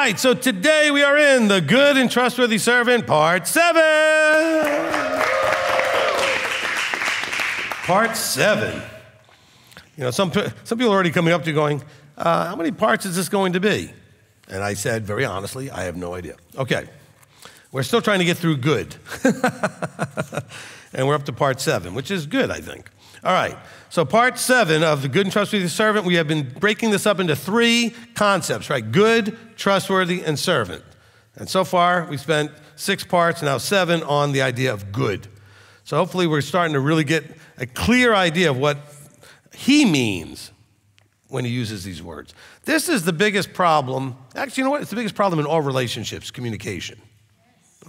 right, so today we are in the Good and Trustworthy Servant, Part 7. Part 7. You know, some people are already coming up to you going, how many parts is this going to be? And I said, very honestly, I have no idea. Okay, we're still trying to get through good. And we're up to Part 7, which is good, I think. All right, so Part 7 of the Good and Trustworthy Servant, we have been breaking this up into 3 concepts, right? Good, trustworthy, and servant. And so far, we spent 6 parts, now 7 on the idea of good. So hopefully we're starting to really get a clear idea of what he means when he uses these words. This is the biggest problem. Actually, you know what? It's the biggest problem in all relationships, communication.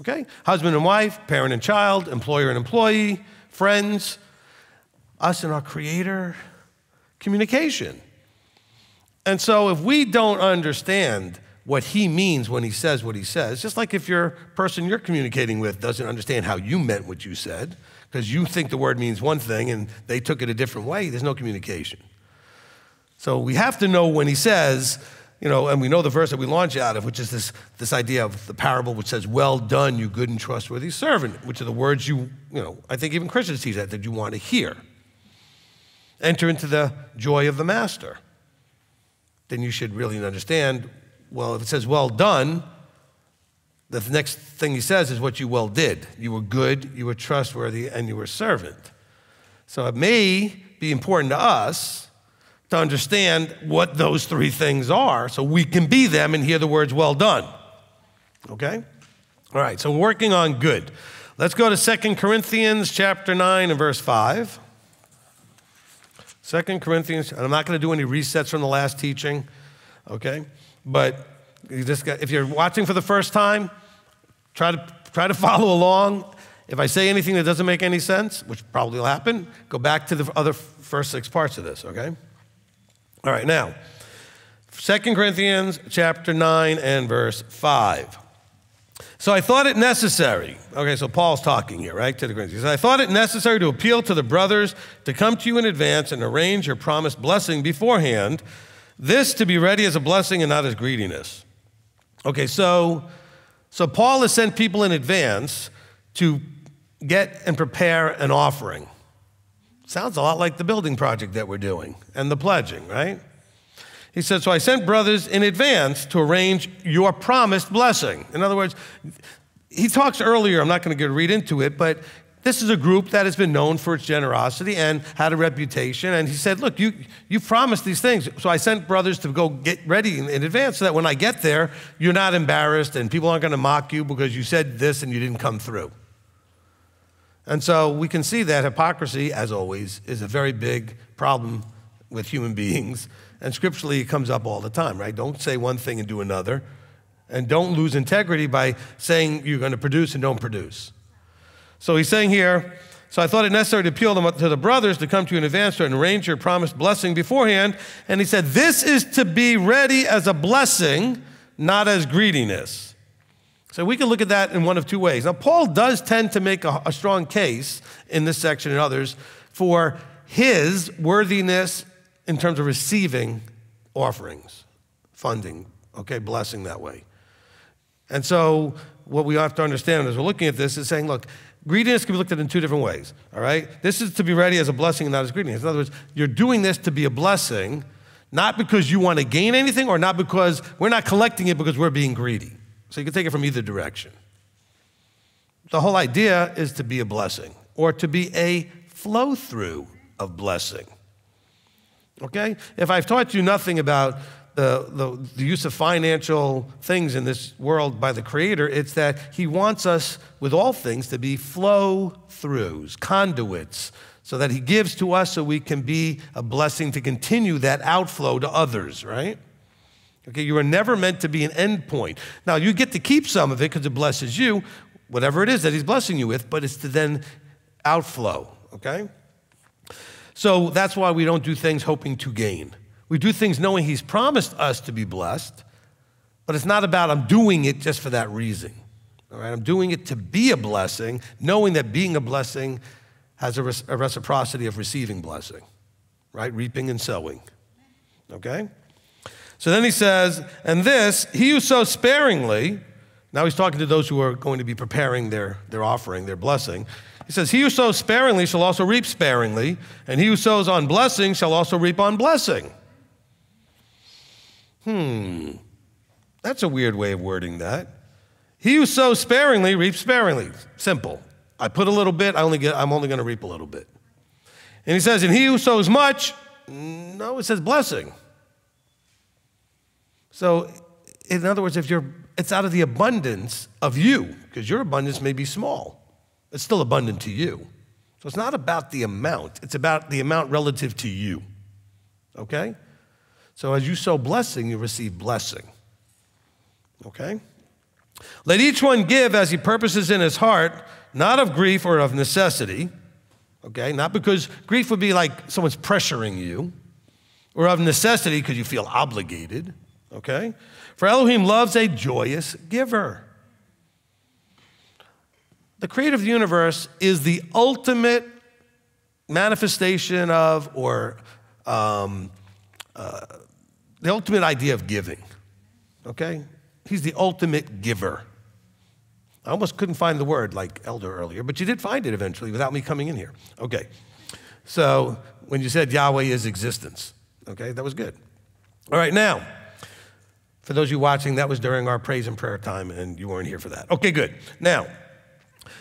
Okay? Husband and wife, parent and child, employer and employee, friends, us and our Creator, communication. And so if we don't understand what he means when he says what he says, just like if your person you're communicating with doesn't understand how you meant what you said, because you think the word means one thing and they took it a different way, there's no communication. So we have to know when he says, you know, and we know the verse that we launch out of, which is this idea of the parable which says, well done, you good and trustworthy servant, which are the words you know, I think even Christians teach that you want to hear. Enter into the joy of the master. Then you should really understand, well, if it says well done, the next thing he says is what you well did. You were good, you were trustworthy, and you were servant. So it may be important to us to understand what those 3 things are so we can be them and hear the words well done. Okay? All right, so we're working on good. Let's go to 2 Corinthians chapter 9 and verse 5. 2 Corinthians, and I'm not going to do any resets from the last teaching, okay? But if you're watching for the first time, try to follow along. If I say anything that doesn't make any sense, which probably will happen, go back to the other first 6 parts of this, okay? All right, now, 2 Corinthians chapter 9 and verse 5. So I thought it necessary, okay, so Paul's talking here, right, to the Corinthians. I thought it necessary to appeal to the brothers to come to you in advance and arrange your promised blessing beforehand, this to be ready as a blessing and not as greediness. Okay, so Paul has sent people in advance to get and prepare an offering. Sounds a lot like the building project that we're doing and the pledging, right? He said, so I sent brothers in advance to arrange your promised blessing. In other words, he talks earlier, I'm not going to read into it, but this is a group that has been known for its generosity and had a reputation. And he said, look, you promised these things. So I sent brothers to go get ready in advance so that when I get there, you're not embarrassed and people aren't going to mock you because you said this and you didn't come through. And so we can see that hypocrisy, as always, is a very big problem with human beings. And scripturally, it comes up all the time, right? Don't say one thing and do another. And don't lose integrity by saying you're going to produce and don't produce. So he's saying here, so I thought it necessary to appeal to the brothers to come to you in advance to arrange your promised blessing beforehand. And he said, this is to be ready as a blessing, not as greediness. So we can look at that in one of 2 ways. Now, Paul does tend to make a strong case in this section and others for his worthiness in terms of receiving offerings, funding, okay, blessing that way. And so what we have to understand as we're looking at this is saying, look, greediness can be looked at in 2 different ways, all right? This is to be ready as a blessing and not as greediness. In other words, you're doing this to be a blessing, not because you want to gain anything or not because we're not collecting it because we're being greedy. So you can take it from either direction. The whole idea is to be a blessing or to be a flow-through of blessing. Okay? If I've taught you nothing about the use of financial things in this world by the Creator, it's that he wants us, with all things, to be flow-throughs, conduits, so that he gives to us so we can be a blessing to continue that outflow to others, right? Okay, you are never meant to be an end point. Now, you get to keep some of it because it blesses you, whatever it is that he's blessing you with, but it's to then outflow, okay? So that's why we don't do things hoping to gain. We do things knowing he's promised us to be blessed, but it's not about I'm doing it just for that reason. All right, I'm doing it to be a blessing, knowing that being a blessing has a reciprocity of receiving blessing, right? Reaping and sowing, okay? So then he says, and this, he who sows sparingly, now he's talking to those who are going to be preparing their offering, their blessing. He says, he who sows sparingly shall also reap sparingly, and he who sows on blessing shall also reap on blessing. That's a weird way of wording that. He who sows sparingly reaps sparingly. Simple. I put a little bit, I'm only going to reap a little bit. And he says, and he who sows much, no, it says blessing. So, in other words, it's out of the abundance of you, because your abundance may be small. It's still abundant to you. So it's not about the amount. It's about the amount relative to you. Okay? So as you sow blessing, you receive blessing. Okay? Let each one give as he purposes in his heart, not of grief or of necessity. Okay? Not because grief would be like someone's pressuring you, or of necessity because you feel obligated. Okay? For Elohim loves a joyous giver. The creator of the universe is the ultimate manifestation of, or the ultimate idea of giving, okay? He's the ultimate giver. I almost couldn't find the word like elder earlier, but you did find it eventually without me coming in here. Okay, so when you said Yahweh is existence, okay, that was good. All right, now, for those of you watching, that was during our praise and prayer time, and you weren't here for that. Okay, good. Now,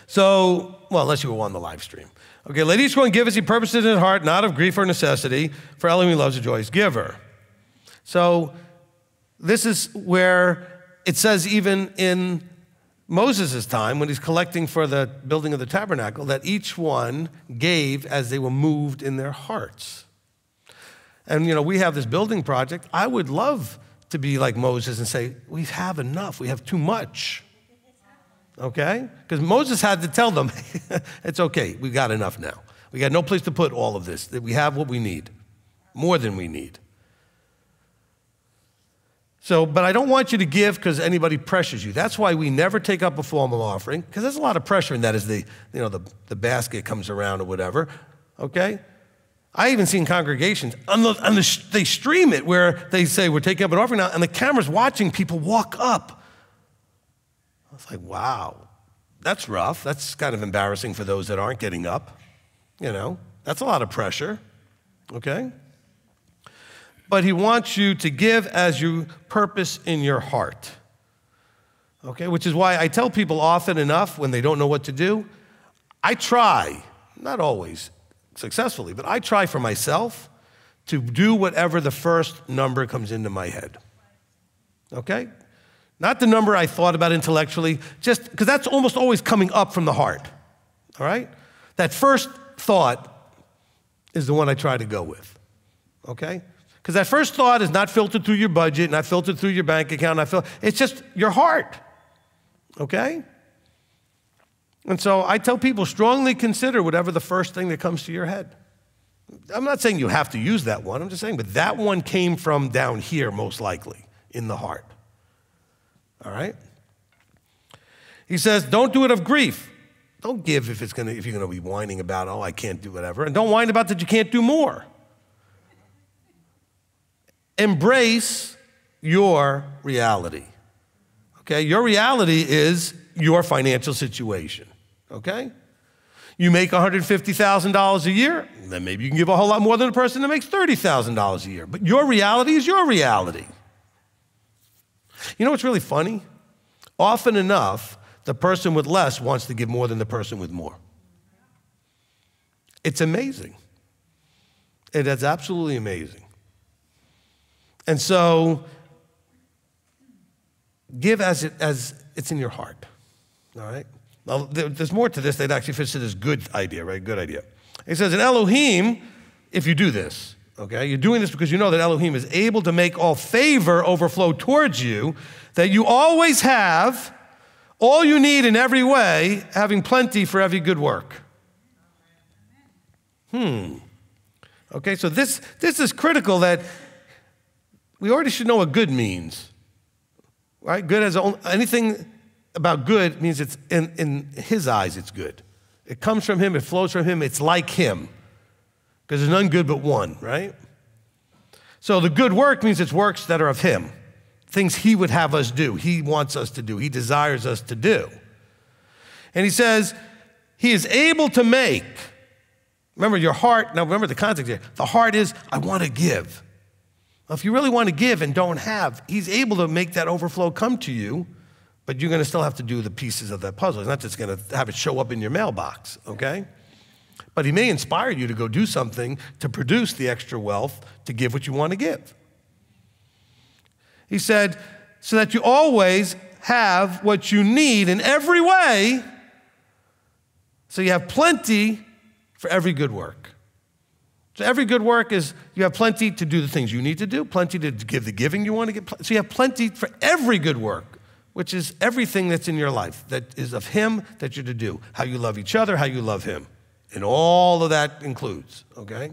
so, well, unless you were on the live stream. Okay, let each one give as he purposes in his heart, not of grief or necessity, for Elohim loves a joyous giver. So this is where it says even in Moses' time, when he's collecting for the building of the tabernacle, that each one gave as they were moved in their hearts. And, you know, we have this building project. I would love to be like Moses and say, we have enough, we have too much. Okay? Because Moses had to tell them, it's okay, we got enough now. We got no place to put all of this, that we have what we need, more than we need. So, but I don't want you to give because anybody pressures you. That's why we never take up a formal offering, because there's a lot of pressure in that as the basket comes around or whatever, okay? I even seen congregations, they stream it where they say, we're taking up an offering now, and the camera's watching people walk up. It's like, wow, that's rough. That's kind of embarrassing for those that aren't getting up. You know, that's a lot of pressure, okay? But he wants you to give as you purpose in your heart, okay? Which is why I tell people often enough when they don't know what to do, I try, not always successfully, but I try for myself to do whatever the first number comes into my head, okay? Not the number I thought about intellectually, just because that's almost always coming up from the heart, all right? That first thought is the one I try to go with, okay? Because that first thought is not filtered through your budget, not filtered through your bank account, it's just your heart, okay? And so I tell people, strongly consider whatever the first thing that comes to your head. I'm not saying you have to use that one, I'm just saying, but that one came from down here, most likely, in the heart. All right? He says, don't do it of grief. Don't give if you're going to be whining about, oh, I can't do whatever. And don't whine about that you can't do more. Embrace your reality. Okay? Your reality is your financial situation. Okay? You make $150,000 a year, then maybe you can give a whole lot more than a person that makes $30,000 a year. But your reality is your reality. You know what's really funny? Often enough, the person with less wants to give more than the person with more. It's amazing. It is absolutely amazing. And so, give as it's in your heart, all right? Now, there's more to this that actually fits to this good idea, right? Good idea. It says, in Elohim, if you do this, okay, you're doing this because you know that Elohim is able to make all favor overflow towards you, that you always have all you need in every way, having plenty for every good work. Okay, so this is critical, that we already should know what good means, right? Good has anything about good means it's in his eyes it's good. It comes from him, it flows from him, it's like him. Because there's none good but one, right? So the good work means it's works that are of him, things he would have us do, he wants us to do, he desires us to do. And he says, he is able to make, remember your heart, now remember the context here, the heart is, I want to give. Well, if you really want to give and don't have, he's able to make that overflow come to you, but you're going to still have to do the pieces of that puzzle. He's not just going to have it show up in your mailbox, okay? But he may inspire you to go do something to produce the extra wealth to give what you want to give. He said, so that you always have what you need in every way, so you have plenty for every good work. So every good work is you have plenty to do the things you need to do, plenty to give the giving you want to give. So you have plenty for every good work, which is everything that's in your life that is of him that you're to do. How you love each other, how you love him. And all of that includes, okay?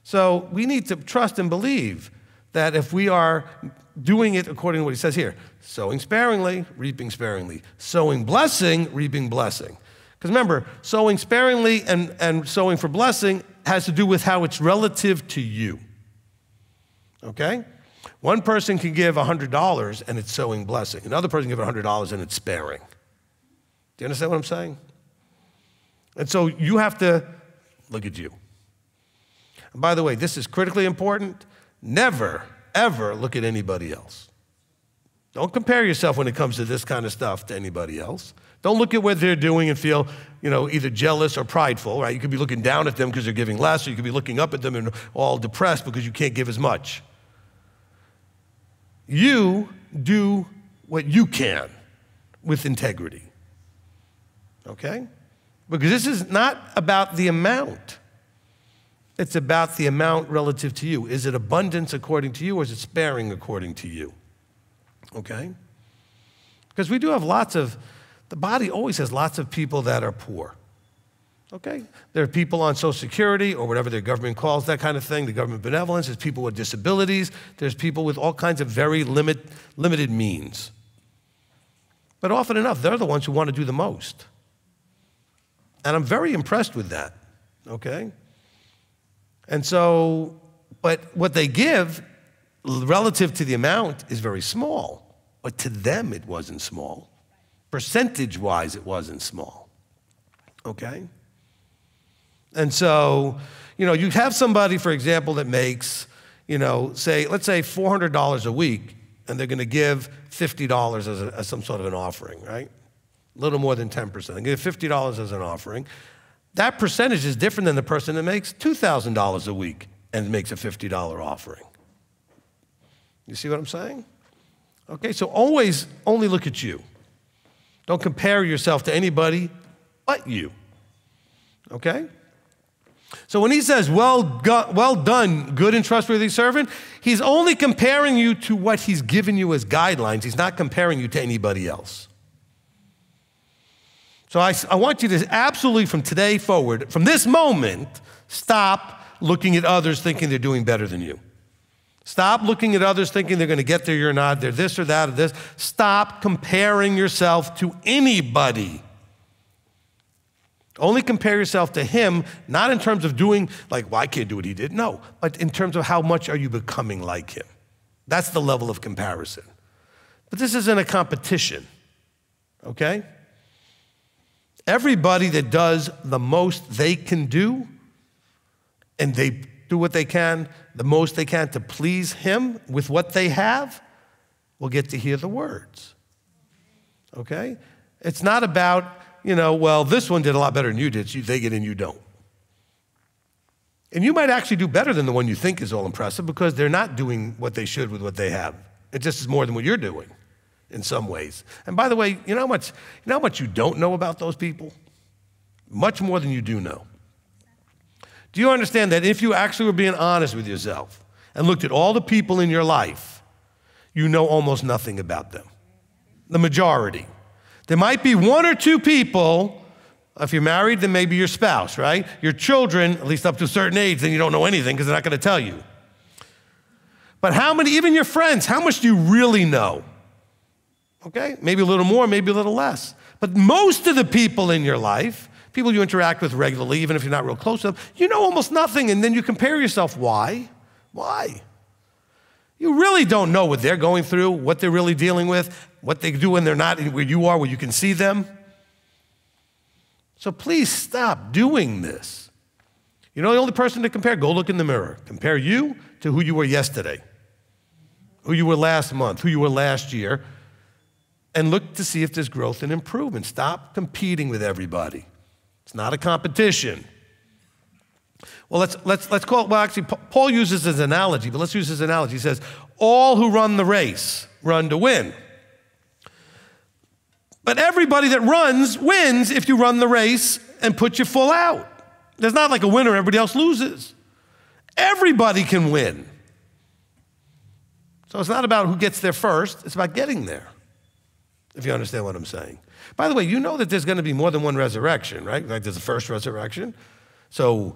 So we need to trust and believe that if we are doing it according to what he says here, sowing sparingly, reaping sparingly, sowing blessing, reaping blessing. Because remember, sowing sparingly and sowing for blessing has to do with how it's relative to you, okay? One person can give $100 and it's sowing blessing. Another person can give $100 and it's sparing. Do you understand what I'm saying? And so you have to look at you. And by the way, this is critically important. Never, ever look at anybody else. Don't compare yourself when it comes to this kind of stuff to anybody else. Don't look at what they're doing and feel, either jealous or prideful, right? You could be looking down at them because they're giving less, or you could be looking up at them and all depressed because you can't give as much. You do what you can with integrity, okay? Because this is not about the amount. It's about the amount relative to you. Is it abundance according to you, or is it sparing according to you? Okay? Because we do have the body always has lots of people that are poor. Okay? There are people on Social Security or whatever their government calls that kind of thing, the government benevolence. There's people with disabilities. There's people with all kinds of very limited means. But often enough, they're the ones who want to do the most. And I'm very impressed with that, okay? And so, but what they give relative to the amount is very small. But to them, it wasn't small. Percentage-wise, it wasn't small, okay? And so, you have somebody, for example, that makes, let's say $400 a week, and they're going to give $50 as some sort of an offering, right? A little more than 10%. They give $50 as an offering. That percentage is different than the person that makes $2,000 a week and makes a $50 offering. You see what I'm saying? Okay, so always only look at you. Don't compare yourself to anybody but you. Okay? So when he says, well done, good and trustworthy servant, he's only comparing you to what he's given you as guidelines. He's not comparing you to anybody else. So I want you to absolutely, from today forward, from this moment, stop looking at others thinking they're doing better than you. Stop looking at others thinking they're going to get there, you're not, they're this or that or this. Stop comparing yourself to anybody. Only compare yourself to him, not in terms of doing, well, I can't do what he did. No, but in terms of how much are you becoming like him. That's the level of comparison. But this isn't a competition, okay? Everybody that does the most they can do, and they do what they can, the most they can to please him with what they have, will get to hear the words, okay? It's not about, this one did a lot better than you did, so they get in, you don't. And you might actually do better than the one you think is all impressive because they're not doing what they should with what they have. It just is more than what you're doing in some ways. And by the way, you know how much you don't know about those people? Much more than you do know. Do you understand that if you actually were being honest with yourself and looked at all the people in your life, you know almost nothing about them? The majority. There might be one or two people, if you're married, then maybe your spouse, right? Your children, at least up to a certain age, then you don't know anything because they're not going to tell you. But how many, even your friends, how much do you really know? Okay, maybe a little more, maybe a little less. But most of the people in your life, people you interact with regularly, even if you're not real close to them, you know almost nothing, and then you compare yourself. Why? Why? You really don't know what they're going through, what they're really dealing with, what they do when they're not where you are, where you can see them. So please stop doing this. You know the only person to compare? Go look in the mirror. Compare you to who you were yesterday, who you were last month, who you were last year, and look to see if there's growth and improvement. Stop competing with everybody. It's not a competition. Well, let's call it, well, actually, Paul uses this analogy, but let's use this analogy. He says, all who run the race run to win. But everybody that runs wins if you run the race and put your full out. There's not like a winner, everybody else loses. Everybody can win. So it's not about who gets there first, it's about getting there, if you understand what I'm saying. By the way, you know that there's going to be more than one resurrection, right? Like there's a first resurrection. So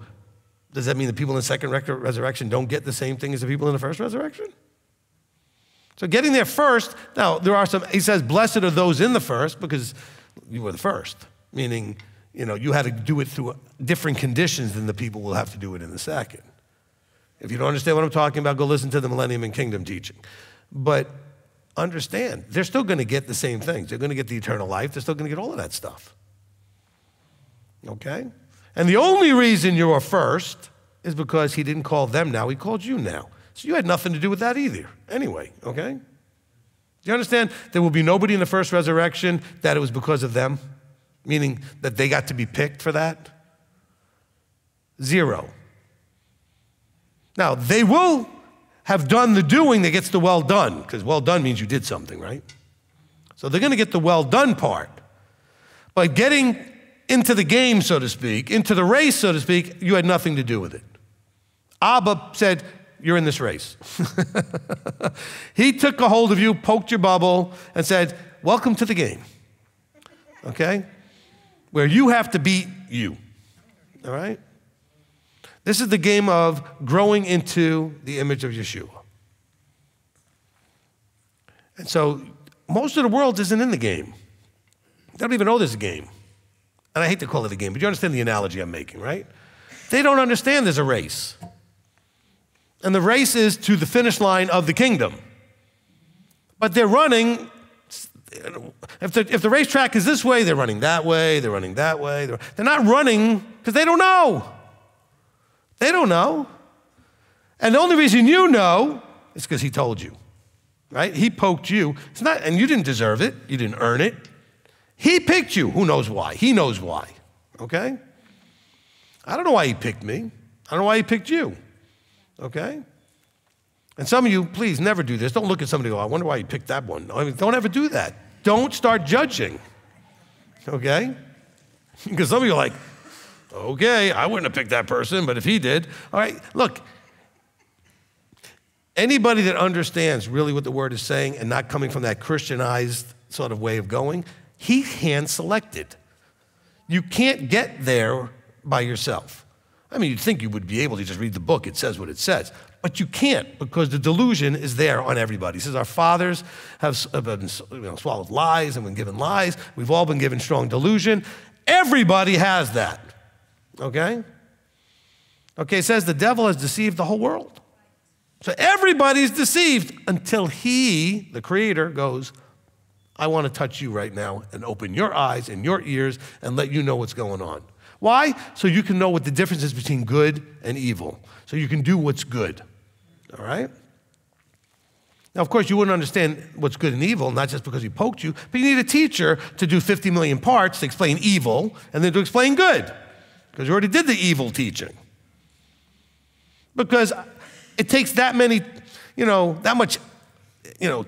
does that mean the people in the second resurrection don't get the same thing as the people in the first resurrection? So getting there first, now there are some, he says, blessed are those in the first because you were the first, meaning, you know, you had to do it through different conditions than the people will have to do it in the second. If you don't understand what I'm talking about, go listen to the Millennium and Kingdom teaching. But understand, they're still going to get the same things. They're going to get the eternal life. They're still going to get all of that stuff. Okay? And the only reason you are first is because he didn't call them now, he called you now. So you had nothing to do with that either. Anyway, okay? Do you understand? There will be nobody in the first resurrection that it was because of them, meaning that they got to be picked for that. Zero. Now, they will have done the doing that gets the well done, because well done means you did something, right? So they're going to get the well done part. But getting into the game, so to speak, into the race, so to speak, you had nothing to do with it. Abba said, you're in this race. He took a hold of you, poked your bubble, and said, welcome to the game, okay? Where you have to beat you, all right? This is the game of growing into the image of Yeshua. And so most of the world isn't in the game. They don't even know there's a game. And I hate to call it a game, but you understand the analogy I'm making, right? They don't understand there's a race. And the race is to the finish line of the kingdom. But they're running, if the racetrack is this way, they're running that way, they're running that way. They're not running because they don't know. They don't know. And the only reason you know is because he told you, right? He poked you. It's not, and you didn't deserve it. You didn't earn it. He picked you. Who knows why? He knows why, okay? I don't know why he picked me. I don't know why he picked you, okay? And some of you, please never do this. Don't look at somebody and go, I wonder why he picked that one. I mean, don't ever do that. Don't start judging, okay? Because some of you are like, okay, I wouldn't have picked that person, but if he did, all right, look, anybody that understands really what the word is saying and not coming from that Christianized sort of way of going, he hand-selected. You can't get there by yourself. I mean, you'd think you would be able to just read the book. It says what it says. But you can't because the delusion is there on everybody. He says our fathers have been, swallowed lies and been given lies. We've all been given strong delusion. Everybody has that, okay? Okay, it says the devil has deceived the whole world. So everybody's deceived until he, the creator, goes, I want to touch you right now and open your eyes and your ears and let you know what's going on. Why? So you can know what the difference is between good and evil. So you can do what's good, all right? Now, of course, you wouldn't understand what's good and evil, not just because he poked you, but you need a teacher to do 50 million parts to explain evil and then to explain good, because you already did the evil teaching. Because it takes that many, that much,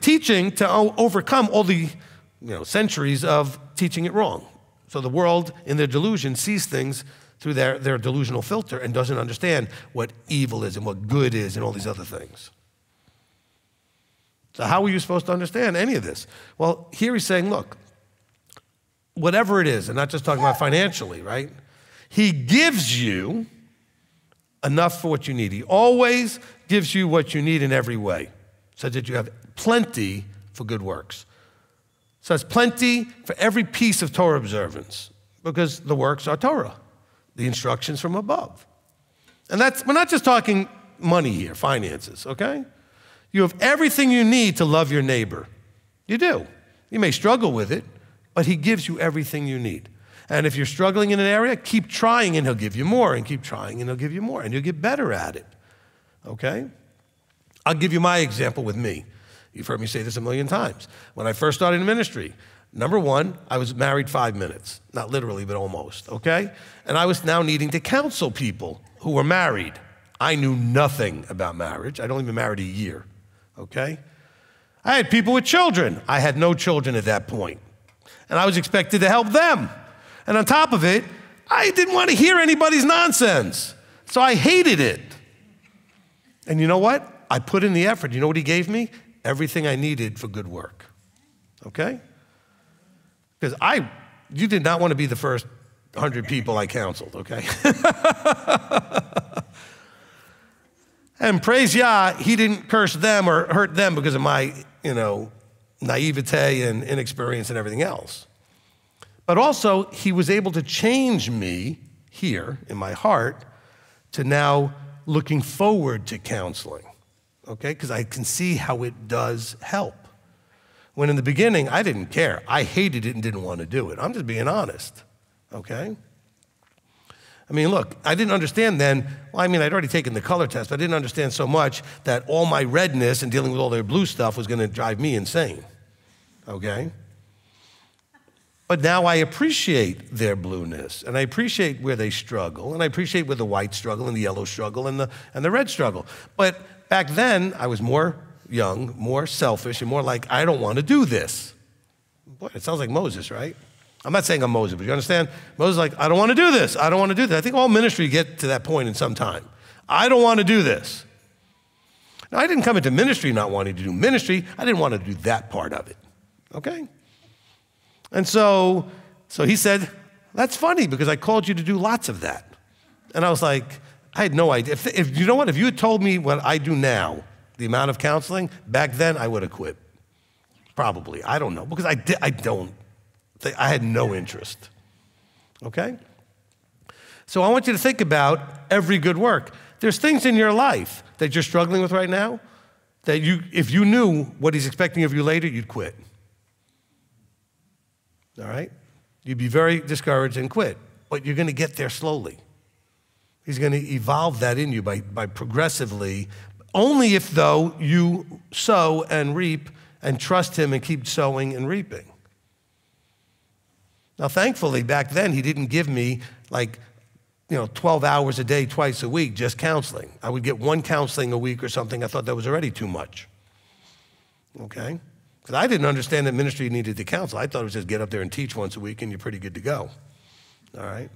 teaching to overcome all the, centuries of teaching it wrong. So the world, in their delusion, sees things through their delusional filter and doesn't understand what evil is and what good is and all these other things. So how are you supposed to understand any of this? Well, here he's saying, look, whatever it is, and not just talking about financially, right? He gives you enough for what you need. He always gives you what you need in every way, so that you have plenty for good works. So it's plenty for every piece of Torah observance. because the works are Torah, the instructions from above. And we're not just talking money here, finances, okay? You have everything you need to love your neighbor. You do. You may struggle with it, but he gives you everything you need. And if you're struggling in an area, keep trying and he'll give you more, and keep trying and he'll give you more, and you'll get better at it, okay? I'll give you my example with me. You've heard me say this a million times. When I first started in ministry, number one, I was married 5 minutes. Not literally, but almost, okay? And I was now needing to counsel people who were married. I knew nothing about marriage. I'd only been married a year, okay? I had people with children. I had no children at that point. And I was expected to help them. And on top of it, I didn't want to hear anybody's nonsense. So I hated it. And you know what? I put in the effort. You know what he gave me? Everything I needed for good work, okay? Because you did not want to be the first 100 people I counseled, okay? And praise Yah, he didn't curse them or hurt them because of my, naivete and inexperience and everything else. But also, he was able to change me here in my heart to now looking forward to counseling, okay? Because I can see how it does help. When in the beginning, I didn't care. I hated it and didn't want to do it. I'm just being honest, okay? I mean, look, I didn't understand then. Well, I'd already taken the color test, but I didn't understand so much that all my redness and dealing with all their blue stuff was going to drive me insane, okay? But now I appreciate their blueness, and I appreciate where they struggle, and I appreciate where the white struggle and the yellow struggle and the red struggle. But back then, I was more young, more selfish, and more like, I don't want to do this. Boy, it sounds like Moses, right? I'm not saying I'm Moses, but you understand? Moses is like, I don't want to do this. I don't want to do this. I think all ministry get to that point in some time. I don't want to do this. Now, I didn't come into ministry not wanting to do ministry. I didn't want to do that part of it, okay? And so he said, that's funny because I called you to do lots of that. And I was like, I had no idea. If you know what, if you had told me what I do now, the amount of counseling, back then I would have quit. Probably, I don't know, because I had no interest, okay? So I want you to think about every good work. There's things in your life that you're struggling with right now that if you knew what he's expecting of you later, you'd quit. All right? You'd be very discouraged and quit, but you're going to get there slowly. He's going to evolve that in you by progressively, only if, though, you sow and reap and trust him and keep sowing and reaping. Now, thankfully, back then, he didn't give me 12 hours a day, twice a week, just counseling. I would get one counseling a week or something. I thought that was already too much, okay? Because I didn't understand that ministry needed to counsel. I thought it was just get up there and teach once a week and you're pretty good to go, all right?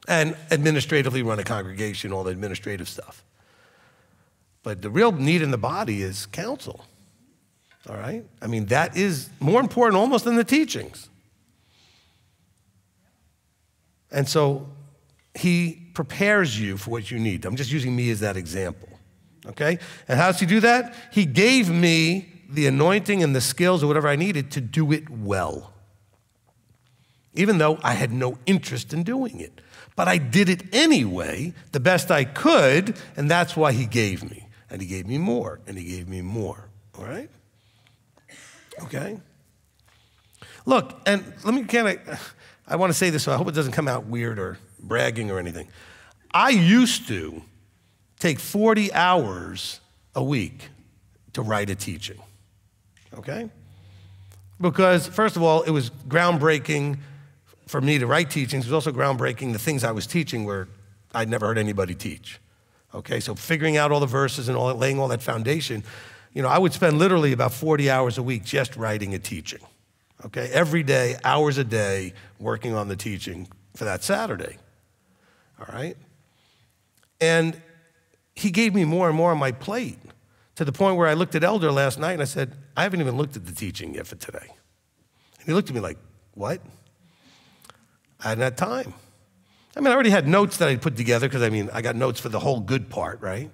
And administratively run a congregation, all the administrative stuff. But the real need in the body is counsel, all right? That is more important almost than the teachings. And so he prepares you for what you need. I'm just using me as that example, okay? And how does he do that? He gave me the anointing and the skills or whatever I needed to do it well, even though I had no interest in doing it. But I did it anyway, the best I could, and that's why he gave me. And he gave me more, and he gave me more, all right? Okay? Look, and let me I want to say this, so I hope it doesn't come out weird or bragging or anything. I used to take 40 hours a week to write a teaching, okay? Because, first of all, it was groundbreaking for me to write teachings. It was also groundbreaking. The things I was teaching were I'd never heard anybody teach, okay? So figuring out all the verses and laying all that foundation, I would spend literally about 40 hours a week just writing a teaching. Okay, every day, hours a day, working on the teaching for that Saturday, all right? And he gave me more and more on my plate to the point where I looked at Elder last night and I said, I haven't even looked at the teaching yet for today. And he looked at me like, what? I hadn't had time. I already had notes that I'd put together because, I got notes for the whole good part, right?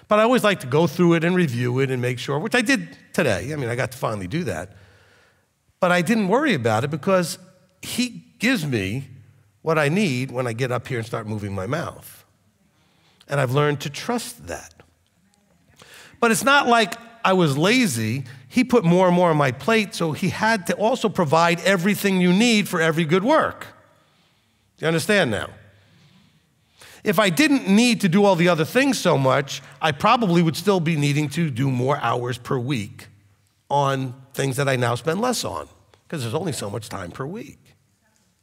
But I always like to go through it and review it and make sure, which I did today. I got to finally do that. But I didn't worry about it because he gives me what I need when I get up here and start moving my mouth. And I've learned to trust that. But it's not like I was lazy. He put more and more on my plate, so he had to also provide everything you need for every good work. Do you understand now? If I didn't need to do all the other things so much, I probably would still be needing to do more hours per week on things that I now spend less on, because there's only so much time per week,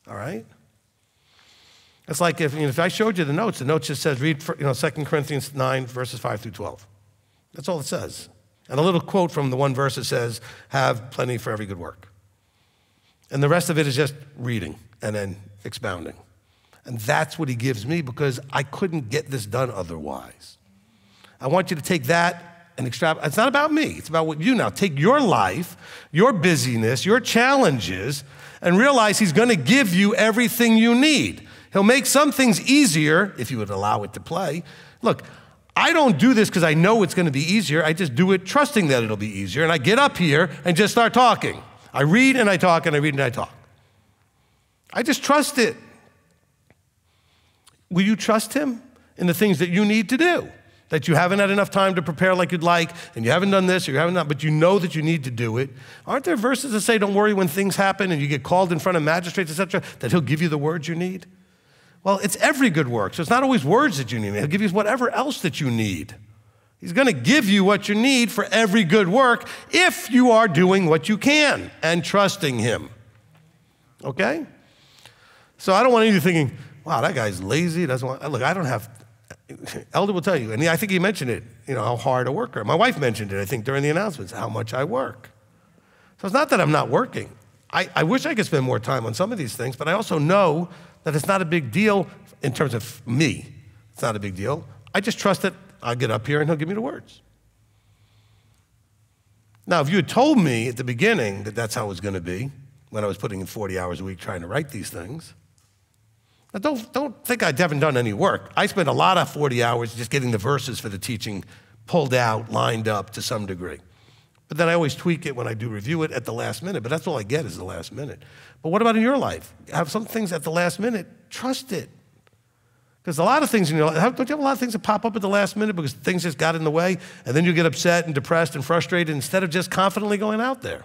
all right? It's like if I showed you the note just says, read 2 Corinthians 9, verses 5 through 12. That's all it says. And a little quote from the one verse that says, have plenty for every good work. And the rest of it is just reading and then expounding. And that's what he gives me because I couldn't get this done otherwise. I want you to take that and extrapolate. It's not about me. It's about what you now. Take your life, your busyness, your challenges, and realize he's going to give you everything you need. He'll make some things easier if you would allow it to play. Look, I don't do this because I know it's going to be easier. I just do it trusting that it'll be easier. And I get up here and just start talking. I read and I talk and I read and I talk. I just trust it. Will you trust him in the things that you need to do? That you haven't had enough time to prepare like you'd like, and you haven't done this, or you haven't done, but you know that you need to do it. Aren't there verses that say, don't worry when things happen and you get called in front of magistrates, etc., that he'll give you the words you need? Well, it's every good work, so it's not always words that you need. He'll give you whatever else that you need. He's going to give you what you need for every good work if you are doing what you can and trusting him. Okay? So I don't want you thinking, wow, that guy's lazy. Doesn't want. Look, I don't have. Elder will tell you, and I think he mentioned it. How hard a worker. My wife mentioned it. I think during the announcements, how much I work. So it's not that I'm not working. I wish I could spend more time on some of these things, but I also know that it's not a big deal in terms of me. It's not a big deal. I just trust that I'll get up here and he'll give me the words. Now, if you had told me at the beginning that that's how it was going to be, when I was putting in 40 hours a week trying to write these things, now don't think I haven't done any work. I spent a lot of 40 hours just getting the verses for the teaching pulled out, lined up to some degree. But then I always tweak it when I do review it at the last minute, but that's all I get is the last minute. But what about in your life? Have some things at the last minute, trust it. Because a lot of things in your life, don't you have a lot of things that pop up at the last minute because things just got in the way, and then you get upset and depressed and frustrated instead of just confidently going out there?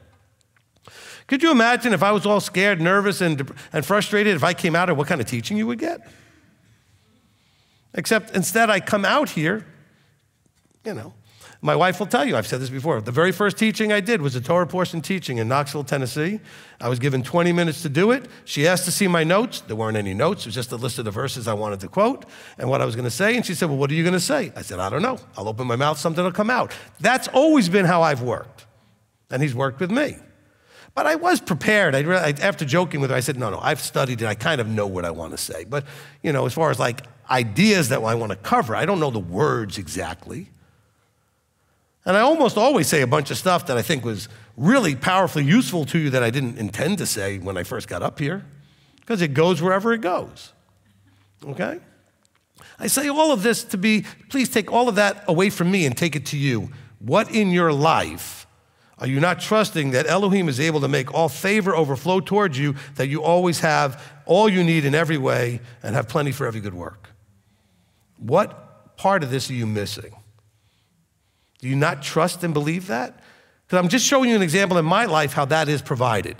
Could you imagine if I was all scared, nervous, and frustrated, if I came out here, what kind of teaching you would get? Except instead I come out here, my wife will tell you, I've said this before, the very first teaching I did was a Torah portion teaching in Knoxville, Tennessee. I was given 20 minutes to do it. She asked to see my notes. There weren't any notes. It was just a list of the verses I wanted to quote and what I was going to say. And she said, well, what are you going to say? I said, I don't know. I'll open my mouth, something will come out. That's always been how I've worked. And he's worked with me. But I was prepared. After joking with her, I said, no, I've studied it. I kind of know what I want to say. But, as far as like ideas that I want to cover, I don't know the words exactly. And I almost always say a bunch of stuff that I think was really powerfully useful to you that I didn't intend to say when I first got up here, because it goes wherever it goes, okay? I say all of this to be, please take all of that away from me and take it to you. What in your life are you not trusting that Elohim is able to make all favor overflow towards you, that you always have all you need in every way and have plenty for every good work? What part of this are you missing? Do you not trust and believe that? Because I'm just showing you an example in my life how that is provided.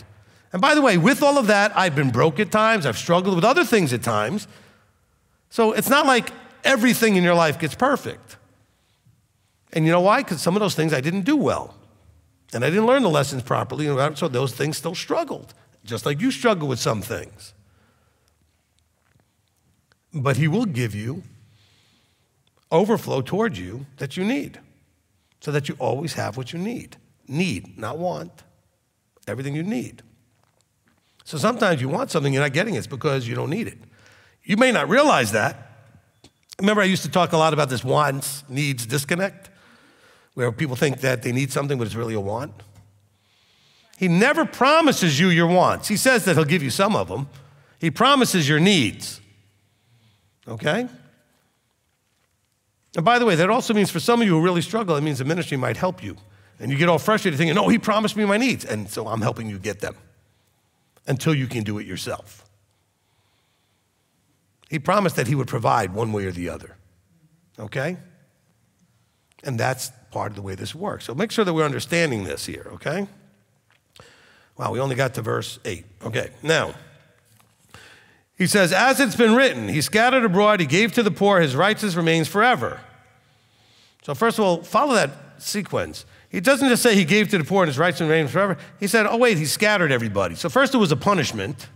And by the way, with all of that, I've been broke at times. I've struggled with other things at times. So it's not like everything in your life gets perfect. And you know why? Because some of those things I didn't do well. And I didn't learn the lessons properly, so those things still struggled, just like you struggle with some things. But he will give you overflow towards you that you need, so that you always have what you need. Need, not want. Everything you need. So sometimes you want something, you're not getting it. It's because you don't need it. You may not realize that. Remember, I used to talk a lot about this wants, needs disconnect, where people think that they need something, but it's really a want. He never promises you your wants. He says that he'll give you some of them. He promises your needs. Okay? And by the way, that also means for some of you who really struggle, it means the ministry might help you. And you get all frustrated thinking, no, he promised me my needs. And so I'm helping you get them until you can do it yourself. He promised that he would provide one way or the other, okay? And that's part of the way this works. So make sure that we're understanding this here, okay? Wow, we only got to verse 8. Okay, now, he says, as it's been written, he scattered abroad, he gave to the poor, his righteousness remains forever. So first of all, follow that sequence. He doesn't just say he gave to the poor and his righteousness remains forever. He said, oh wait, he scattered everybody. So first it was a punishment.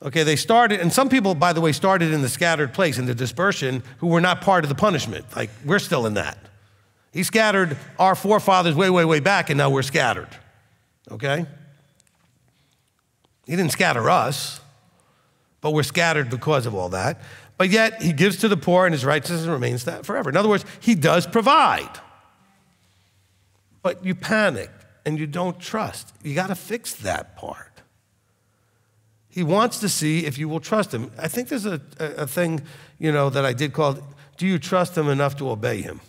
Okay, they started, and some people, by the way, started in the scattered place, in the dispersion, who were not part of the punishment. Like, we're still in that. He scattered our forefathers way, way, way back, and now we're scattered. Okay? He didn't scatter us, but we're scattered because of all that. But yet, he gives to the poor, and his righteousness remains that forever. In other words, he does provide. But you panic, and you don't trust. You got to fix that part. He wants to see if you will trust him. I think there's a thing, that I did called, do you trust him enough to obey him?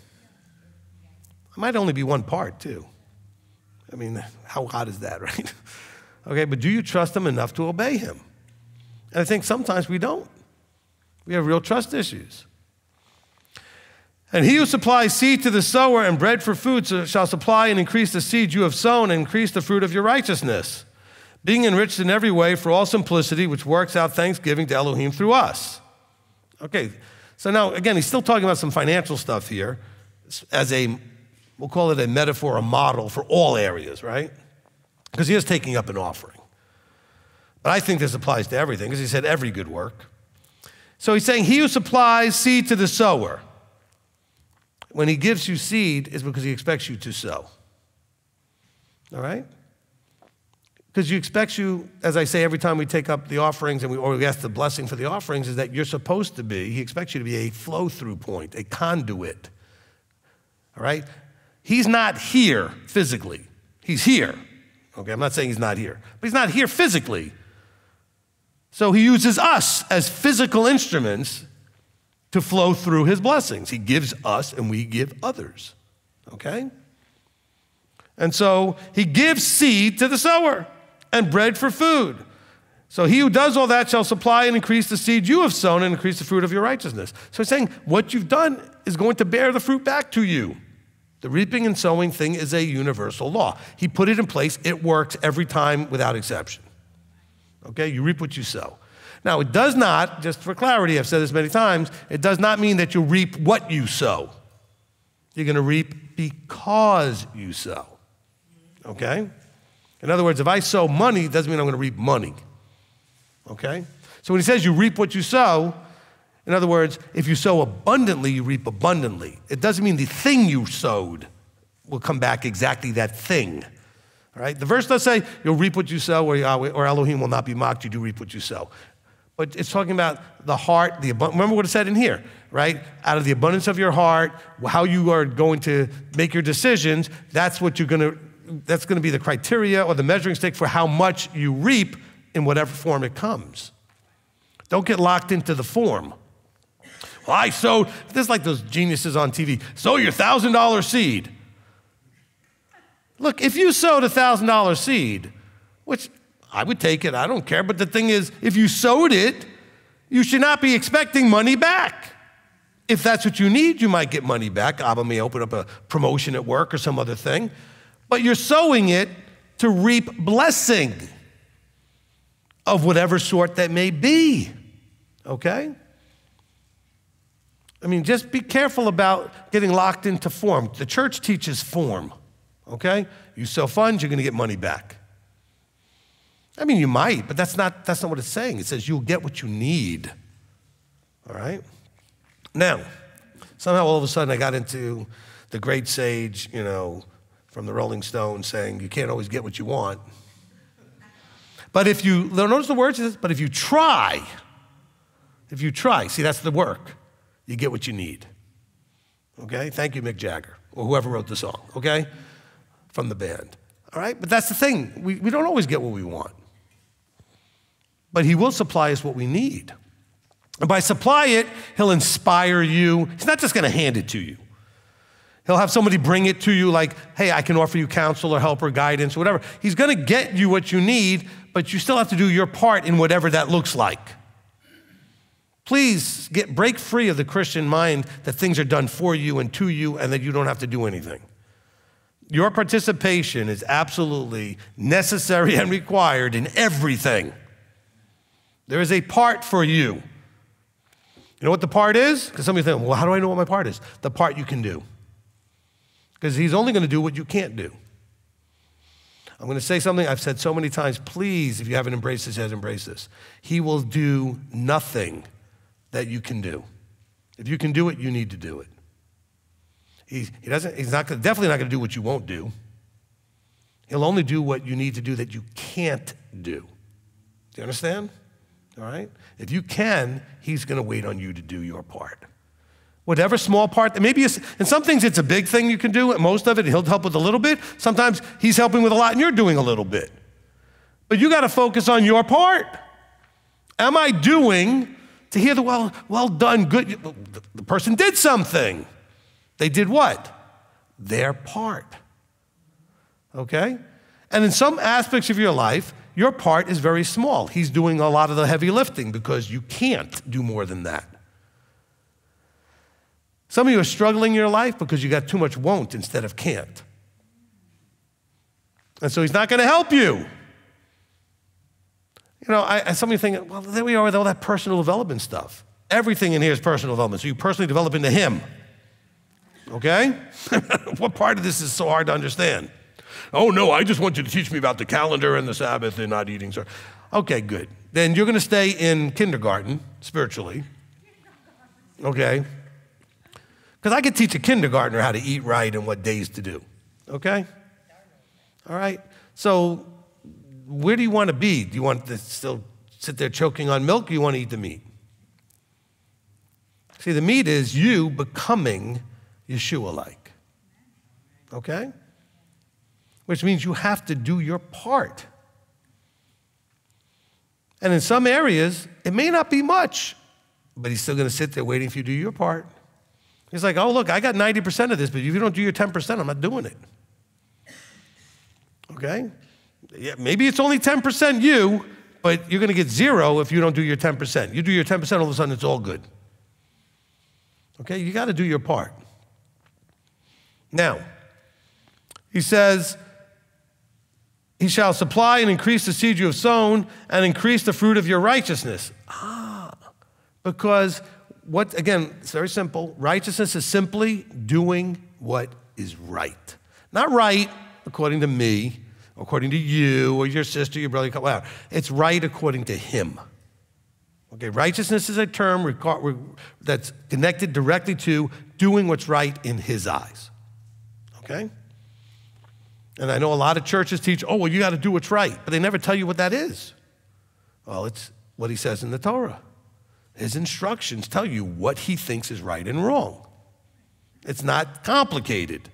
It might only be one part, too. I mean, how hot is that, right? Okay, but do you trust him enough to obey him? And I think sometimes we don't. We have real trust issues. And he who supplies seed to the sower and bread for food shall supply and increase the seed you have sown and increase the fruit of your righteousness, being enriched in every way for all simplicity, which works out thanksgiving to Elohim through us. Okay, so now, again, he's still talking about some financial stuff here as we'll call it a metaphor, a model for all areas, right? Because he is taking up an offering. But I think this applies to everything, because he said every good work. So he's saying, he who supplies seed to the sower, when he gives you seed, is because he expects you to sow. All right? Because he expects you, as I say every time we take up the offerings or we ask the blessing for the offerings, is that you're supposed to be, he expects you to be a flow-through point, a conduit. All right? He's not here physically. He's here. Okay, I'm not saying he's not here, but he's not here physically. So he uses us as physical instruments to flow through his blessings. He gives us and we give others, okay? And so he gives seed to the sower and bread for food. So he who does all that shall supply and increase the seed you have sown and increase the fruit of your righteousness. So he's saying what you've done is going to bear the fruit back to you. The reaping and sowing thing is a universal law. He put it in place. It works every time without exception. Okay, you reap what you sow. Now, it does not, just for clarity, I've said this many times, it does not mean that you reap what you sow. You're going to reap because you sow. Okay? In other words, if I sow money, it doesn't mean I'm going to reap money. Okay? So when he says you reap what you sow, in other words, if you sow abundantly, you reap abundantly. It doesn't mean the thing you sowed will come back exactly that thing. All right? The verse does say you'll reap what you sow, or Elohim will not be mocked. You do reap what you sow. But it's talking about the heart, remember what it said in here, right? Out of the abundance of your heart, how you are going to make your decisions, that's going to be the criteria or the measuring stick for how much you reap in whatever form it comes. Don't get locked into the form. Well, I sowed, this is like those geniuses on TV, sow your $1,000 seed. Look, if you sowed a $1,000 seed, which I would take it, I don't care, but the thing is, if you sowed it, you should not be expecting money back. If that's what you need, you might get money back. Abba may open up a promotion at work or some other thing, but you're sowing it to reap blessing of whatever sort that may be, okay? I mean, just be careful about getting locked into form. The church teaches form, okay? You sow funds, you're going to get money back. I mean, you might, but that's not what it's saying. It says you'll get what you need, all right? Now, somehow all of a sudden I got into the great sage, from the Rolling Stones saying you can't always get what you want. But if you, notice the words, but if you try, see, that's the work. You get what you need, okay? Thank you, Mick Jagger, or whoever wrote the song, okay? From the band, all right? But that's the thing. We don't always get what we want. But he will supply us what we need. And by supply it, he'll inspire you. He's not just going to hand it to you. He'll have somebody bring it to you like, hey, I can offer you counsel or help or guidance or whatever. He's going to get you what you need, but you still have to do your part in whatever that looks like. Please break free of the Christian mind that things are done for you and to you and that you don't have to do anything. Your participation is absolutely necessary and required in everything. There is a part for you. You know what the part is? Because some of you think, well, how do I know what my part is? The part you can do. Because he's only going to do what you can't do. I'm going to say something I've said so many times. Please, if you haven't embraced this yet, embrace this. He will do nothing that you can do. If you can do it, you need to do it. He's definitely not going to do what you won't do. He'll only do what you need to do that you can't do. Do you understand? All right? If you can, he's going to wait on you to do your part. Whatever small part, maybe in some things it's a big thing you can do, and most of it he'll help with a little bit. Sometimes he's helping with a lot and you're doing a little bit. But you got to focus on your part. Am I doing to hear the well done, good? The person did something. They did what? Their part. Okay? And in some aspects of your life, your part is very small. He's doing a lot of the heavy lifting because you can't do more than that. Some of you are struggling in your life because you got too much won't instead of can't. And so he's not going to help you. You know, some of you think, well, there we are with all that personal development stuff. Everything in here is personal development, so you personally develop into him. Okay? What part of this is so hard to understand? Oh, no, I just want you to teach me about the calendar and the Sabbath and not eating. Okay, good. Then you're going to stay in kindergarten, spiritually. Okay? Because I could teach a kindergartner how to eat right and what days to do. Okay? All right? So where do you want to be? Do you want to still sit there choking on milk, or do you want to eat the meat? See, the meat is you becoming Yeshua-like. Okay? Which means you have to do your part. And in some areas, it may not be much, but he's still going to sit there waiting for you to do your part. He's like, oh, look, I got 90% of this, but if you don't do your 10%, I'm not doing it. Okay? Yeah, maybe it's only 10% you, but you're going to get 0 if you don't do your 10%. You do your 10%, all of a sudden it's all good. Okay? You got to do your part. Now, he says, he shall supply and increase the seed you have sown and increase the fruit of your righteousness. Because again, it's very simple. Righteousness is simply doing what is right. Not right according to me, according to you, or your sister, your brother, whatever. It's right according to him. Okay, righteousness is a term that's connected directly to doing what's right in his eyes. Okay? And I know a lot of churches teach, oh, well, you got to do what's right, but they never tell you what that is. Well, it's what he says in the Torah. His instructions tell you what he thinks is right and wrong. It's not complicated.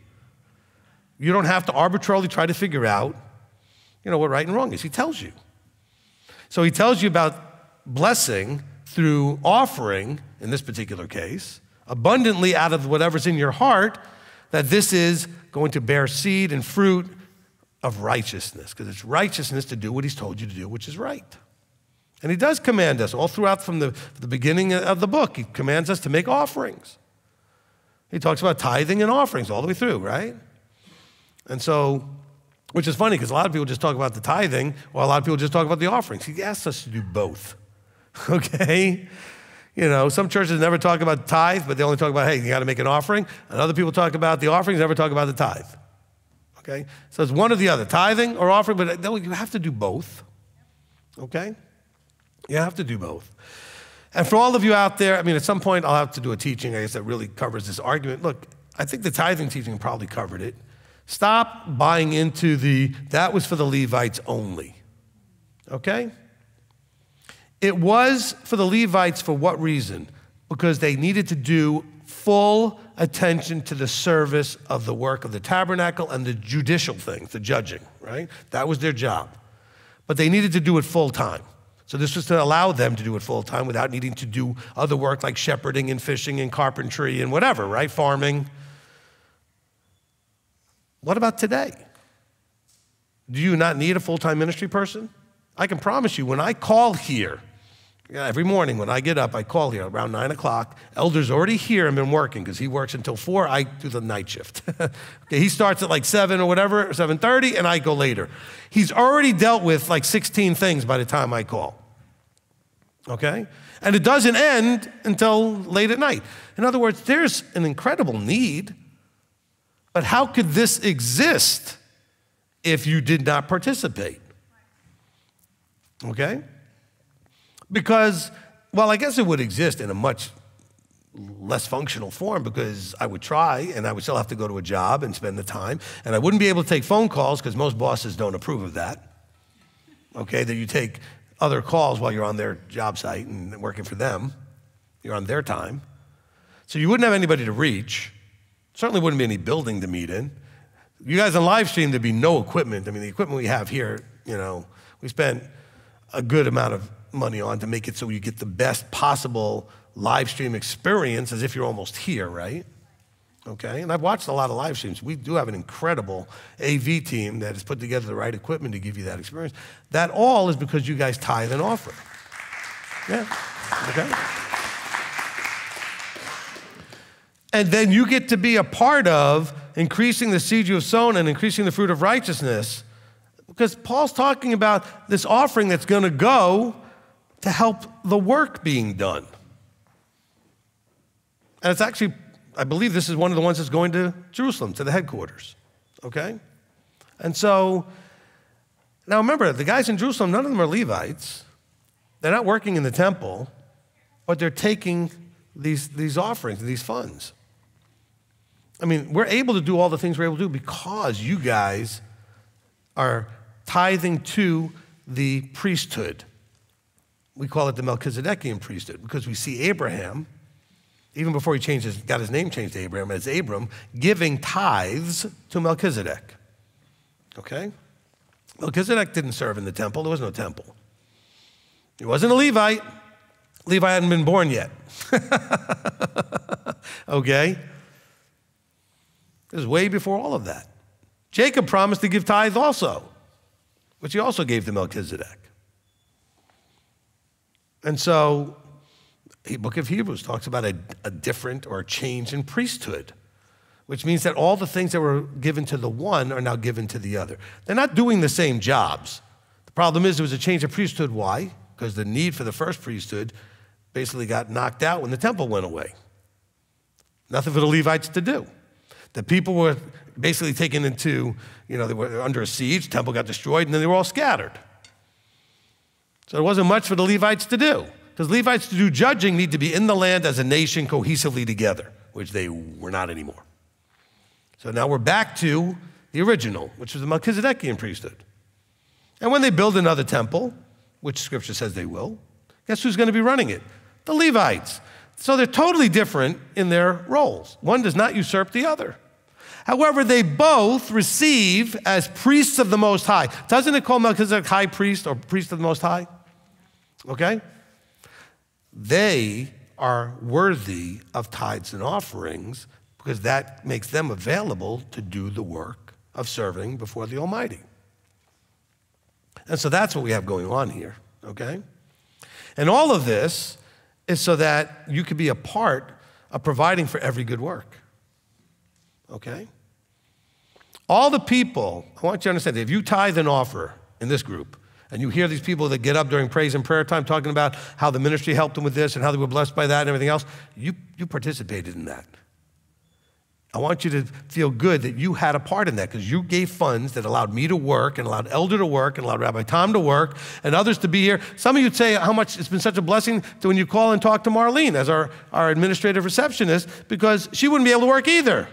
You don't have to arbitrarily try to figure out, what right and wrong is. He tells you. So he tells you about blessing through offering, in this particular case, abundantly out of whatever's in your heart, that this is going to bear seed and fruit of righteousness, because it's righteousness to do what he's told you to do, which is right. And he does command us all throughout from the beginning of the book. He commands us to make offerings. He talks about tithing and offerings all the way through, right? And so, which is funny because a lot of people just talk about the tithing, or a lot of people just talk about the offerings. He asks us to do both, okay? Some churches never talk about tithe, but they only talk about, hey, you got to make an offering. And other people talk about the offerings, never talk about the tithe, okay? So it's one or the other, tithing or offering, but no, you have to do both, okay? You have to do both. And for all of you out there, at some point I'll have to do a teaching, I guess, that really covers this argument. Look, I think the tithing teaching probably covered it. Stop buying into that was for the Levites only, okay? It was for the Levites for what reason? Because they needed to do full attention to the service of the work of the tabernacle and the judicial things, the judging, right? That was their job. But they needed to do it full time. So this was to allow them to do it full time without needing to do other work like shepherding and fishing and carpentry and whatever, right? Farming. What about today? Do you not need a full-time ministry person I can promise you, when I call here, every morning when I get up, I call here around 9 o'clock. Elder's already here and been working because he works until 4. I do the night shift. Okay, he starts at like 7 or whatever, 7:30, and I go later. He's already dealt with like 16 things by the time I call. Okay? And it doesn't end until late at night. In other words, there's an incredible need, but how could this exist if you did not participate? Okay? Because, well, I guess it would exist in a much less functional form because I would try and I would still have to go to a job and spend the time, and I wouldn't be able to take phone calls because most bosses don't approve of that, okay, that you take other calls while you're on their job site and working for them. You're on their time. So you wouldn't have anybody to reach. Certainly wouldn't be any building to meet in. You guys on live stream, there'd be no equipment. I mean, the equipment we have here, you know, we spent a good amount of money on to make it so you get the best possible live stream experience as if you're almost here, right? Okay, and I've watched a lot of live streams. We do have an incredible AV team that has put together the right equipment to give you that experience. That all is because you guys tithe and offer. Yeah, okay? And then you get to be a part of increasing the seed you have sown and increasing the fruit of righteousness, because Paul's talking about this offering that's going to go to help the work being done. And it's actually, I believe this is one of the ones that's going to Jerusalem, to the headquarters, okay? And so, now remember, the guys in Jerusalem, none of them are Levites. They're not working in the temple, but they're taking these offerings, these funds. I mean, we're able to do all the things we're able to do because you guys are tithing to the priesthood. We call it the Melchizedekian priesthood because we see Abraham, even before he got his name changed to Abraham, as Abram, giving tithes to Melchizedek. Okay? Melchizedek didn't serve in the temple. There was no temple. He wasn't a Levite. Levi hadn't been born yet. Okay? This is way before all of that. Jacob promised to give tithe also, which he also gave to Melchizedek. And so the book of Hebrews talks about a different or a change in priesthood, which means that all the things that were given to the one are now given to the other. They're not doing the same jobs. The problem is there was a change of priesthood. Why? Because the need for the first priesthood basically got knocked out when the temple went away. Nothing for the Levites to do. The people were basically taken into, you know, they were under a siege, the temple got destroyed, and then they were all scattered. So there wasn't much for the Levites to do. Because Levites to do judging need to be in the land as a nation cohesively together, which they were not anymore. So now we're back to the original, which was the Melchizedekian priesthood. And when they build another temple, which Scripture says they will, guess who's going to be running it? The Levites. So they're totally different in their roles. One does not usurp the other. However, they both receive as priests of the Most High. Doesn't it call Melchizedek high priest or priest of the Most High? Okay? They are worthy of tithes and offerings because that makes them available to do the work of serving before the Almighty. And so that's what we have going on here, okay? And all of this is so that you could be a part of providing for every good work, okay? All the people, I want you to understand that if you tithe and offer in this group, and you hear these people that get up during praise and prayer time talking about how the ministry helped them with this and how they were blessed by that and everything else, you participated in that. I want you to feel good that you had a part in that because you gave funds that allowed me to work and allowed Elder to work and allowed Rabbi Tom to work and others to be here. Some of you would say how much it's been such a blessing to when you call and talk to Marlene as our administrative receptionist because she wouldn't be able to work either,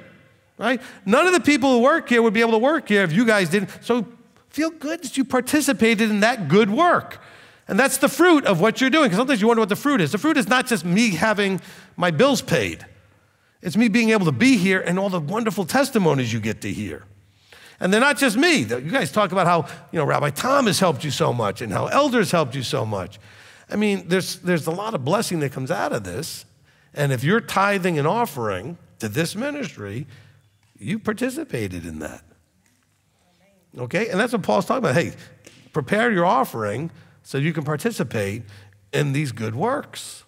right? None of the people who work here would be able to work here if you guys didn't. So feel good that you participated in that good work. And that's the fruit of what you're doing. Because sometimes you wonder what the fruit is. The fruit is not just me having my bills paid. It's me being able to be here and all the wonderful testimonies you get to hear. And they're not just me. You guys talk about how, Rabbi Tom has helped you so much and how elders helped you so much. I mean, there's a lot of blessing that comes out of this. And if you're tithing and offering to this ministry, you participated in that. Okay? And that's what Paul's talking about. Hey, prepare your offering so you can participate in these good works.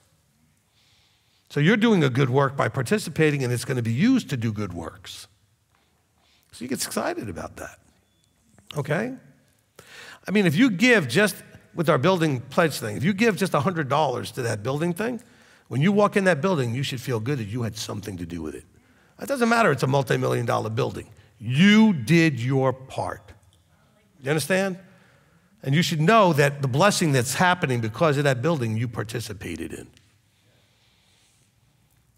So you're doing a good work by participating, and it's going to be used to do good works. So you get excited about that, okay? I mean, if you give just, with our building pledge thing, if you give just $100 to that building thing, when you walk in that building, you should feel good that you had something to do with it. It doesn't matter it's a multi-million-dollar building. You did your part. You understand? And you should know that the blessing that's happening because of that building, you participated in.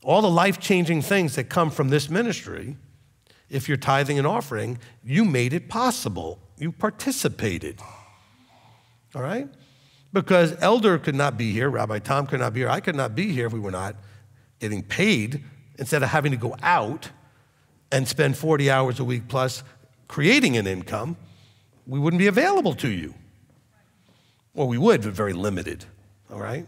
All the life-changing things that come from this ministry, if you're tithing and offering, you made it possible. You participated. All right? Because Elder could not be here, Rabbi Tom could not be here, I could not be here if we were not getting paid instead of having to go out and spend 40 hours a week plus creating an income. We wouldn't be available to you. Well, we would, but very limited, all right?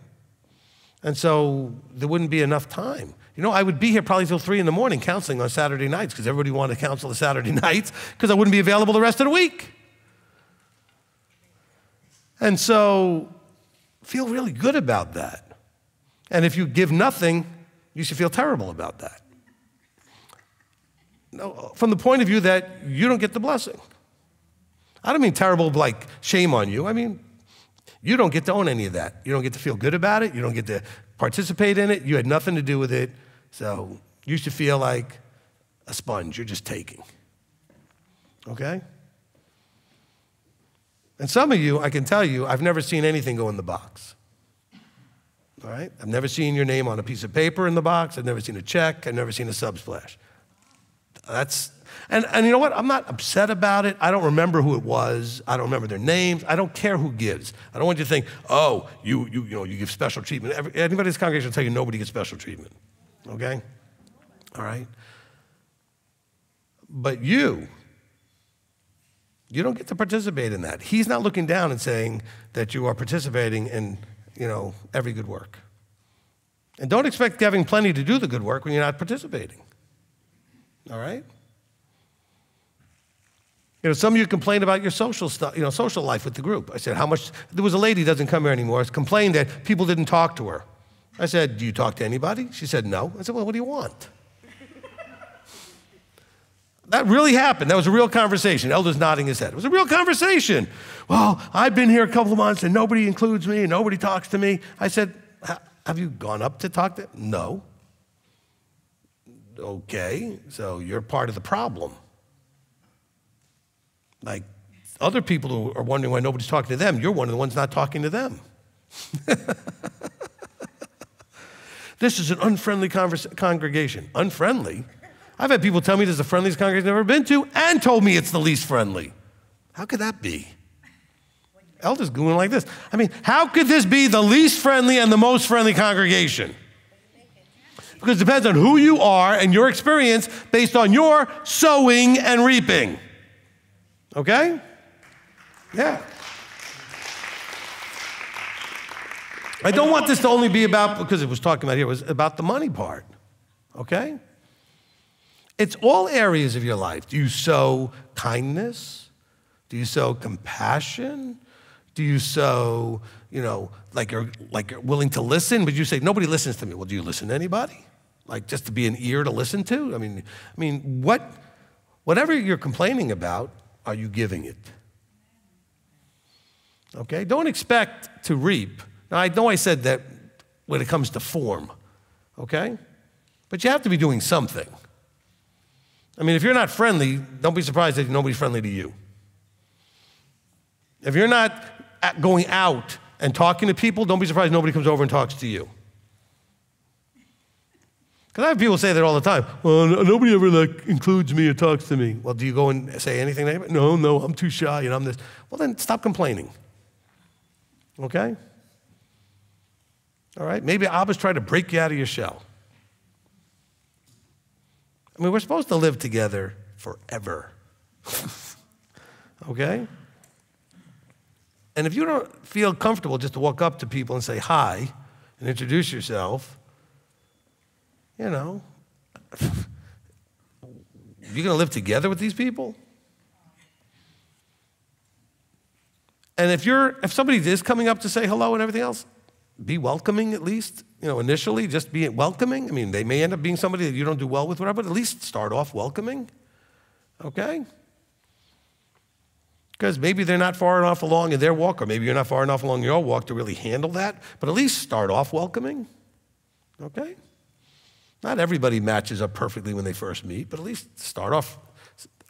And so there wouldn't be enough time. You know, I would be here probably till 3 in the morning counseling on Saturday nights because everybody wanted to counsel on Saturday nights because I wouldn't be available the rest of the week. And so feel really good about that. And if you give nothing, you should feel terrible about that. No, from the point of view that you don't get the blessing. I don't mean terrible like shame on you. I mean, you don't get to own any of that. You don't get to feel good about it. You don't get to participate in it. You had nothing to do with it. So you should feel like a sponge. You're just taking. Okay? And some of you, I can tell you, I've never seen anything go in the box. All right? I've never seen your name on a piece of paper in the box. I've never seen a check. I've never seen a subsplash. And you know what? I'm not upset about it. I don't remember who it was. I don't remember their names. I don't care who gives. I don't want you to think, oh, you give special treatment. Anybody in this congregation will tell you nobody gets special treatment. Okay? All right? But you don't get to participate in that. He's not looking down and saying that you are participating in, every good work. And don't expect having plenty to do the good work when you're not participating. All right? Some of you complain about your social stuff, social life with the group. I said, there was a lady who doesn't come here anymore, complained that people didn't talk to her. I said, do you talk to anybody? She said, no. I said, well, what do you want? That really happened. That was a real conversation. Elder's nodding his head. It was a real conversation. Well, I've been here a couple of months and nobody includes me and nobody talks to me. I said, have you gone up to talk to them? No. Okay, so you're part of the problem. Like other people who are wondering why nobody's talking to them, you're one of the ones not talking to them. This is an unfriendly congregation. Unfriendly? I've had people tell me this is the friendliest congregation I've ever been to and told me it's the least friendly. How could that be? Elder's going like this. I mean, how could this be the least friendly and the most friendly congregation? Because it depends on who you are and your experience based on your sowing and reaping. Okay? Yeah. I don't want this to only be about, because it was talking about here, it was about the money part. Okay? It's all areas of your life. Do you sow kindness? Do you sow compassion? Do you sow, like you're willing to listen, but you say, nobody listens to me. Well, do you listen to anybody? Like just to be an ear to listen to? I mean, whatever you're complaining about, are you giving it? Okay? Don't expect to reap. Now, I know I said that when it comes to form, okay? But you have to be doing something. I mean, if you're not friendly, don't be surprised that nobody's friendly to you. If you're not going out and talking to people, don't be surprised nobody comes over and talks to you. Because I have people say that all the time. Well, nobody ever includes me or talks to me. Well, do you go and say anything to anybody? No, I'm too shy and I'm this. Well, then stop complaining. Okay? All right? Maybe Abba's trying to break you out of your shell. I mean, we're supposed to live together forever. Okay? And if you don't feel comfortable just to walk up to people and say hi and introduce yourself, you're going to live together with these people? And if somebody is coming up to say hello and everything else, be welcoming at least, initially, just be welcoming. I mean, they may end up being somebody that you don't do well with, whatever, but at least start off welcoming, okay? Because maybe they're not far enough along in their walk, or maybe you're not far enough along your walk to really handle that, but at least start off welcoming, okay? Not everybody matches up perfectly when they first meet, but at least start off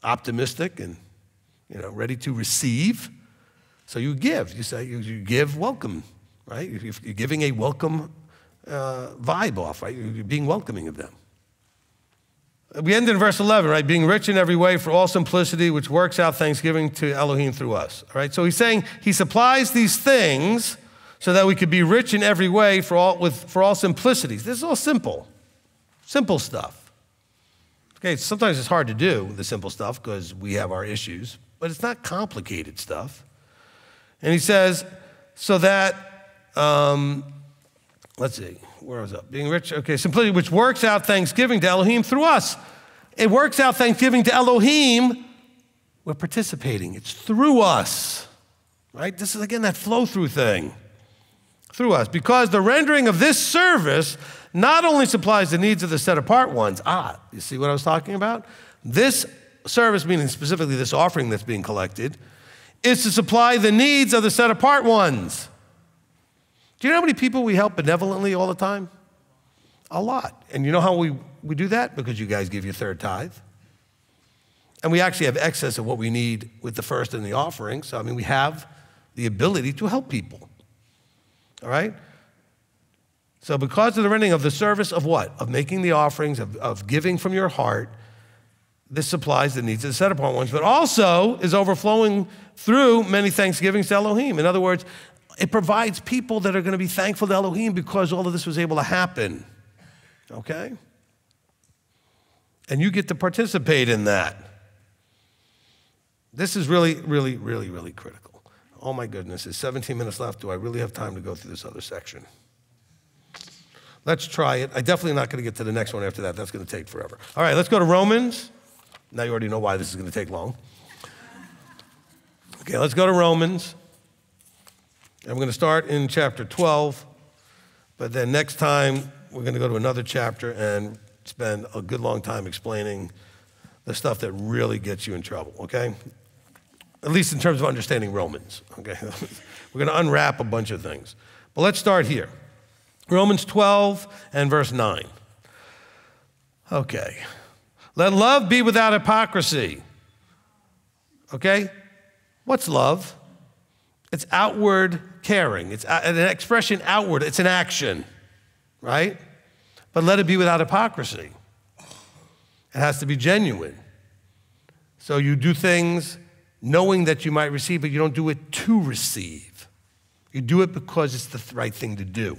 optimistic and, ready to receive. So you give. You say, you give welcome, right? You're giving a welcome vibe off, right? You're being welcoming of them. We end in verse 11, right? Being rich in every way for all simplicity, which works out thanksgiving to Elohim through us, all right? So he's saying he supplies these things so that we could be rich in every way for all simplicities. This is all simple stuff. Okay, sometimes it's hard to do, the simple stuff, because we have our issues, but it's not complicated stuff. And he says, so that, let's see, where was that? Being rich, okay, simplicity, which works out thanksgiving to Elohim through us. It works out thanksgiving to Elohim. We're participating. It's through us, right? This is, again, that flow-through thing. Through us. Because the rendering of this service not only supplies the needs of the set-apart ones. You see what I was talking about? This service, meaning specifically this offering that's being collected, is to supply the needs of the set-apart ones. Do you know how many people we help benevolently all the time? A lot. And you know how we do that? Because you guys give your third tithe. And we actually have excess of what we need with the first and the offering. So, we have the ability to help people. All right? So because of the rendering of the service of what? Of making the offerings, of giving from your heart, this supplies the needs of the set-apart ones, but also is overflowing through many thanksgivings to Elohim. In other words, it provides people that are going to be thankful to Elohim because all of this was able to happen, okay? And you get to participate in that. This is really, really, really, really critical. Oh my goodness, there's 17 minutes left. Do I really have time to go through this other section? Let's try it. I'm definitely not going to get to the next one after that. That's going to take forever. All right, let's go to Romans. Now you already know why this is going to take long. Okay, let's go to Romans. And we're going to start in chapter 12, but then next time we're going to go to another chapter and spend a good long time explaining the stuff that really gets you in trouble, okay? At least in terms of understanding Romans, okay? We're going to unwrap a bunch of things. But let's start here. Romans 12 and verse 9. Okay. Let love be without hypocrisy. Okay? What's love? It's outward caring. It's an expression outward. It's an action, right? But let it be without hypocrisy. It has to be genuine. So you do things knowing that you might receive, but you don't do it to receive. You do it because it's the right thing to do.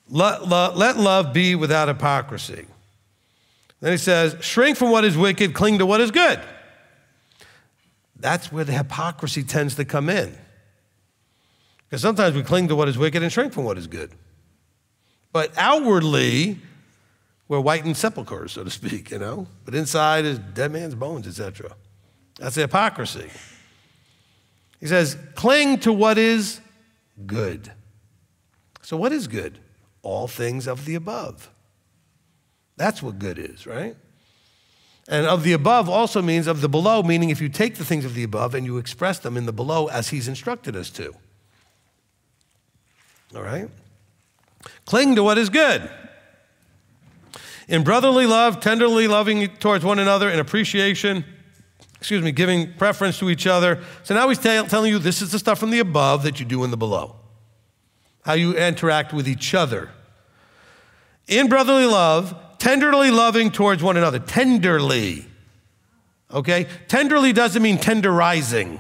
Let love be without hypocrisy. Then he says, shrink from what is wicked, cling to what is good. That's where the hypocrisy tends to come in. Because sometimes we cling to what is wicked and shrink from what is good. But outwardly, we're whitened sepulchres, so to speak, But inside is dead man's bones, etc. That's the hypocrisy. He says, cling to what is good. So what is good? All things of the above. That's what good is, right? And of the above also means of the below, meaning if you take the things of the above and you express them in the below as he's instructed us to. All right? Cling to what is good. In brotherly love, tenderly loving towards one another, in appreciation, giving preference to each other. So now he's telling you this is the stuff from the above that you do in the below. How you interact with each other. In brotherly love, tenderly loving towards one another. Tenderly. Okay? Tenderly doesn't mean tenderizing.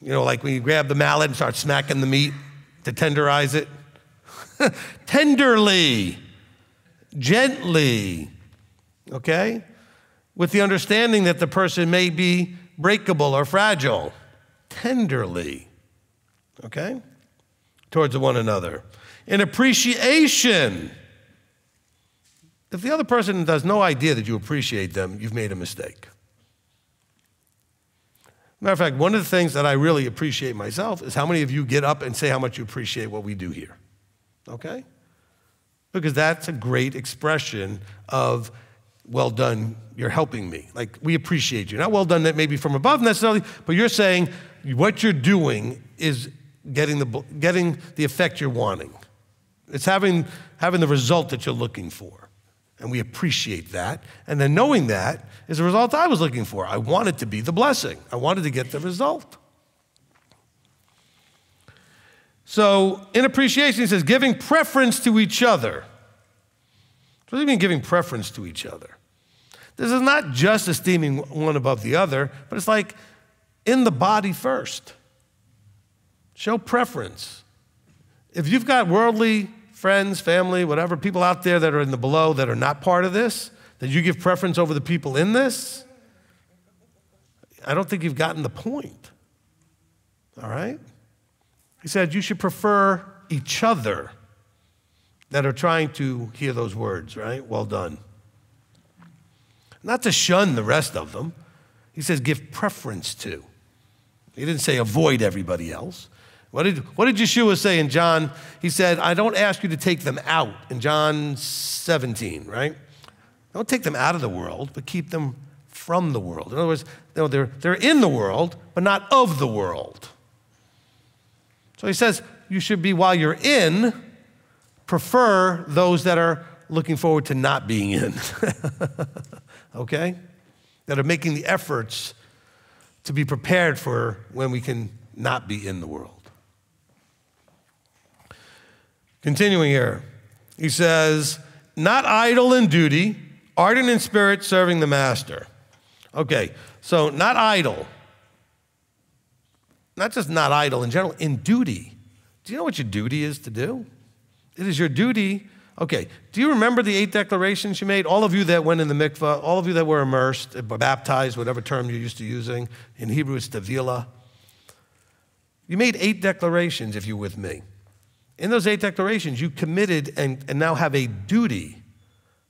Like when you grab the mallet and start smacking the meat to tenderize it. Tenderly. Gently. Okay? With the understanding that the person may be breakable or fragile. Tenderly. Okay? Towards one another. In appreciation. If the other person has no idea that you appreciate them, you've made a mistake. Matter of fact, one of the things that I really appreciate myself is how many of you get up and say how much you appreciate what we do here, okay? Because that's a great expression of, well done, you're helping me. Like, we appreciate you. Not well done that maybe from above necessarily, but you're saying what you're doing is getting the effect you're wanting. It's having the result that you're looking for. And we appreciate that. And then knowing that is the result I was looking for. I wanted to be the blessing. I wanted to get the result. So in appreciation, he says, giving preference to each other. What do you mean giving preference to each other? This is not just esteeming one above the other, but it's like in the body first. Show preference. If you've got worldly friends, family, whatever, people out there that are in the below that are not part of this, that you give preference over the people in this, I don't think you've gotten the point. All right? He said you should prefer each other that are trying to hear those words, right? Well done. Not to shun the rest of them. He says give preference to. He didn't say avoid everybody else. What did Yeshua say in John? He said, I don't ask you to take them out in John 17, right? Don't take them out of the world, but keep them from the world. In other words, they're in the world, but not of the world. So he says you should be, while you're in, prefer those that are looking forward to not being in, okay? That are making the efforts to be prepared for when we can not be in the world. Continuing here, he says, not idle in duty, ardent in spirit, serving the master. Okay, so not idle. Not just not idle in general, in duty. Do you know what your duty is to do? It is your duty. Okay, do you remember the 8 declarations you made? All of you that went in the mikvah, all of you that were immersed, baptized, whatever term you're used to using. In Hebrew, it's tevila. You made 8 declarations if you're with me. In those 8 declarations, you committed and now have a duty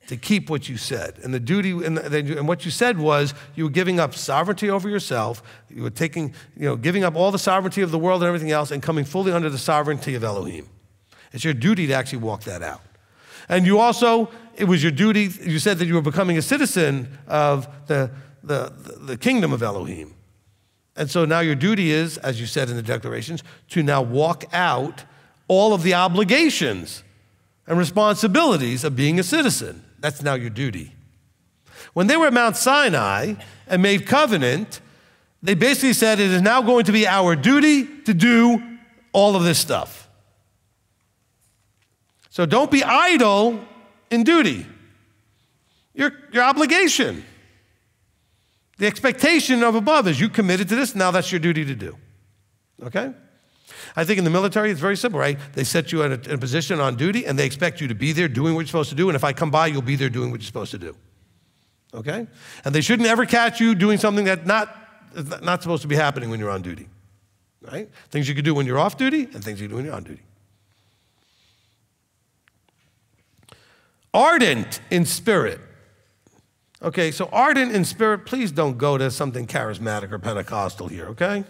to keep what you said. And the duty, and what you said was you were giving up sovereignty over yourself. You were giving up all the sovereignty of the world and everything else and coming fully under the sovereignty of Elohim. It's your duty to actually walk that out. And you also, it was your duty, you said that you were becoming a citizen of the kingdom of Elohim. And so now your duty is, as you said in the declarations, to now walk out all of the obligations and responsibilities of being a citizen. That's now your duty. When they were at Mount Sinai and made covenant, they basically said it is now going to be our duty to do all of this stuff. So don't be idle in duty. Your obligation. The expectation of above is you committed to this, now that's your duty to do. Okay? I think in the military, it's very simple, right? They set you in a position on duty, and they expect you to be there doing what you're supposed to do, and if I come by, you'll be there doing what you're supposed to do, okay? And they shouldn't ever catch you doing something that's not supposed to be happening when you're on duty, right? Things you can do when you're off duty, and things you do when you're on duty. Ardent in spirit. Okay, so ardent in spirit, please don't go to something charismatic or Pentecostal here, okay?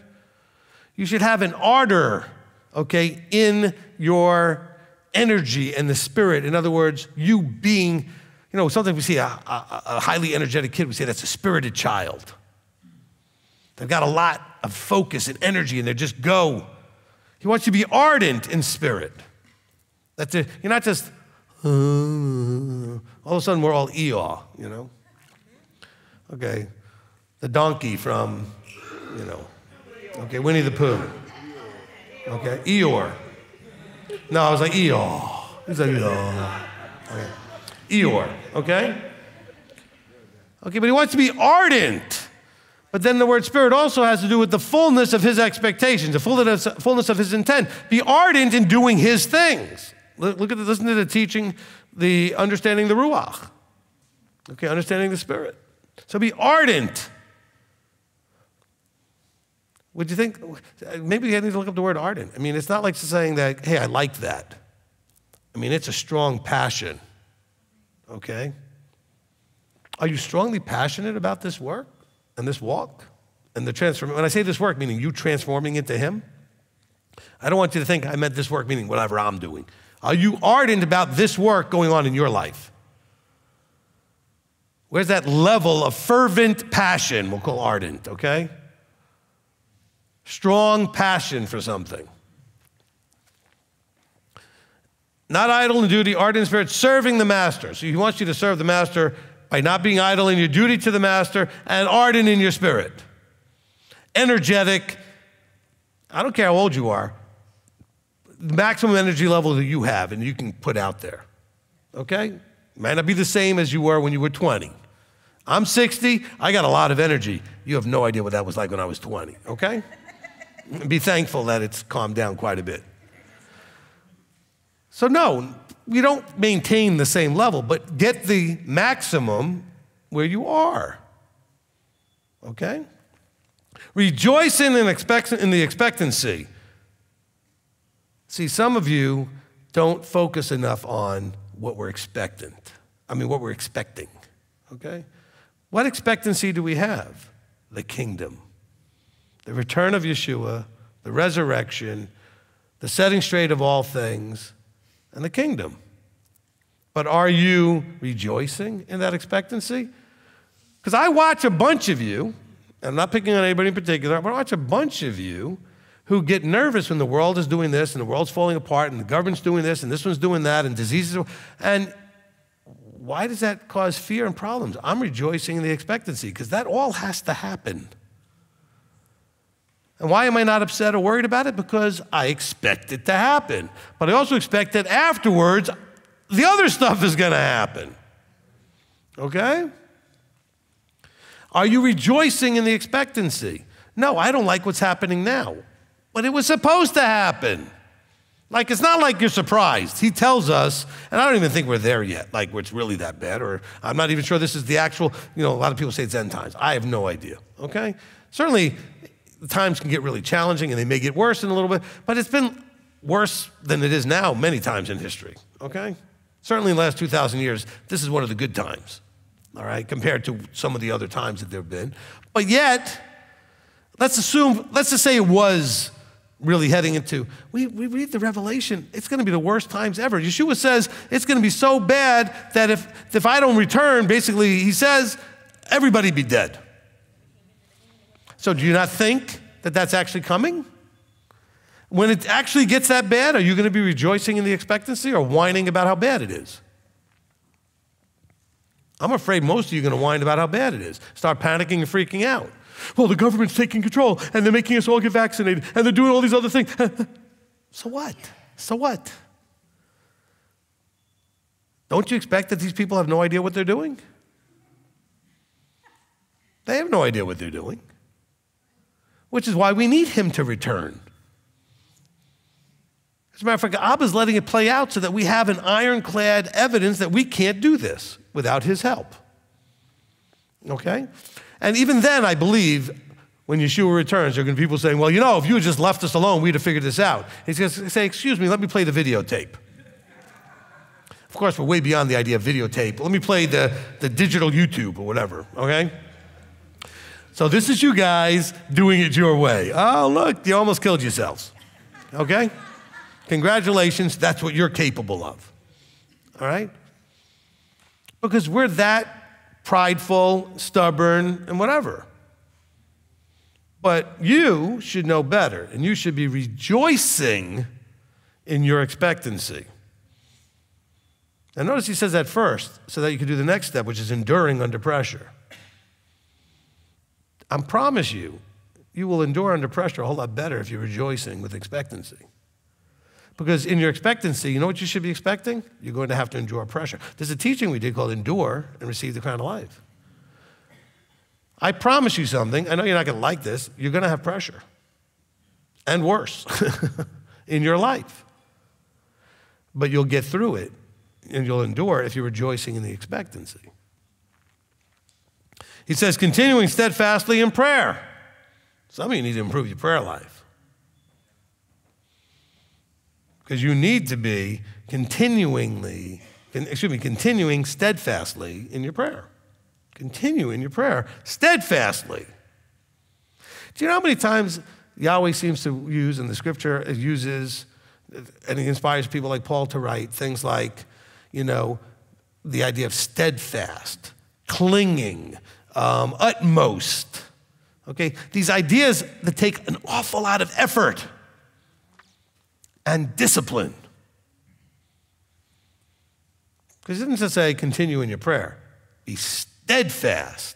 You should have an ardor, okay, in your energy and the spirit. In other words, you being, sometimes we see a highly energetic kid, we say that's a spirited child. They've got a lot of focus and energy and they just go. He wants you to be ardent in spirit. That's it. You're not just, all of a sudden we're all Eeyore, Okay, the donkey from, okay, Winnie the Pooh. Okay, Eeyore. No, I was like, Eeyore. He's like, Eeyore. Okay. Eeyore, okay? Okay, but he wants to be ardent. But then the word spirit also has to do with the fullness of his expectations, the fullness of his intent. Be ardent in doing his things. Listen to the teaching, the understanding the Ruach. Okay, understanding the Spirit. So be ardent. Would you think, maybe you need to look up the word ardent. I mean, it's not like saying that, hey, I like that. I mean, it's a strong passion, okay? Are you strongly passionate about this work and this walk? And when I say this work, meaning you transforming into him, I don't want you to think I meant this work, meaning whatever I'm doing. Are you ardent about this work going on in your life? Where's that level of fervent passion? We'll call ardent, okay? Strong passion for something. Not idle in duty, ardent in spirit, serving the master. So he wants you to serve the master by not being idle in your duty to the master and ardent in your spirit. Energetic. I don't care how old you are. The maximum energy level that you have and you can put out there. Okay? Might not be the same as you were when you were 20. I'm 60. I got a lot of energy. You have no idea what that was like when I was 20. Okay? Be thankful that it's calmed down quite a bit. So no, we don't maintain the same level, but get the maximum where you are. Okay? Rejoicing in the expectancy. See, some of you don't focus enough on what we're expecting. Okay? What expectancy do we have? The kingdom. The return of Yeshua, the resurrection, the setting straight of all things, and the kingdom. But are you rejoicing in that expectancy? Because I watch a bunch of you, and I'm not picking on anybody in particular, but I watch a bunch of you who get nervous when the world is doing this, and the world's falling apart, and the government's doing this, and this one's doing that, and diseases. And why does that cause fear and problems? I'm rejoicing in the expectancy, because that all has to happen. And why am I not upset or worried about it? Because I expect it to happen. But I also expect that afterwards, the other stuff is going to happen. Okay? Are you rejoicing in the expectancy? No, I don't like what's happening now. But it was supposed to happen. Like, it's not like you're surprised. He tells us, and I don't even think we're there yet, like where it's really that bad, or I'm not even sure this is the actual, a lot of people say it's end times. I have no idea, okay? Certainly, the times can get really challenging, and they may get worse in a little bit, but it's been worse than it is now many times in history, okay? Certainly in the last 2,000 years, this is one of the good times, all right, compared to some of the other times that there have been. But yet, let's just say it was really heading into, we read the Revelation, it's going to be the worst times ever. Yeshua says it's going to be so bad that if I don't return, basically, he says, everybody be dead. So do you not think that that's actually coming? When it actually gets that bad, are you going to be rejoicing in the expectancy or whining about how bad it is? I'm afraid most of you are going to whine about how bad it is. Start panicking and freaking out. Well, the government's taking control, and they're making us all get vaccinated, and they're doing all these other things. So what? So what? Don't you expect that these people have no idea what they're doing? They have no idea what they're doing, which is why we need him to return. As a matter of fact, Abba's letting it play out so that we have an ironclad evidence that we can't do this without his help. Okay? And even then, I believe, when Yeshua returns, there are going to be people saying, well, if you had just left us alone, we'd have figured this out. He's going to say, excuse me, let me play the videotape. Of course, we're way beyond the idea of videotape. Let me play the digital YouTube or whatever, okay? So this is you guys doing it your way. Oh, look, you almost killed yourselves, okay? Congratulations, that's what you're capable of, all right? Because we're that prideful, stubborn, and whatever. But you should know better, and you should be rejoicing in your expectancy. And notice he says that first, so that you can do the next step, which is enduring under pressure. I promise you, you will endure under pressure a whole lot better if you're rejoicing with expectancy. Because in your expectancy, you know what you should be expecting? You're going to have to endure pressure. There's a teaching we did called Endure and Receive the Crown of Life. I promise you something. I know you're not going to like this. You're going to have pressure and worse in your life. But you'll get through it and you'll endure if you're rejoicing in the expectancy. He says, continuing steadfastly in prayer. Some of you need to improve your prayer life. Because you need to be continuing steadfastly in your prayer. Continue in your prayer steadfastly. Do you know how many times Yahweh seems to use, and the scripture uses, and he inspires people like Paul to write things like, the idea of steadfast, clinging, utmost. Okay, these ideas that take an awful lot of effort and discipline. Because it doesn't just say continue in your prayer. Be steadfast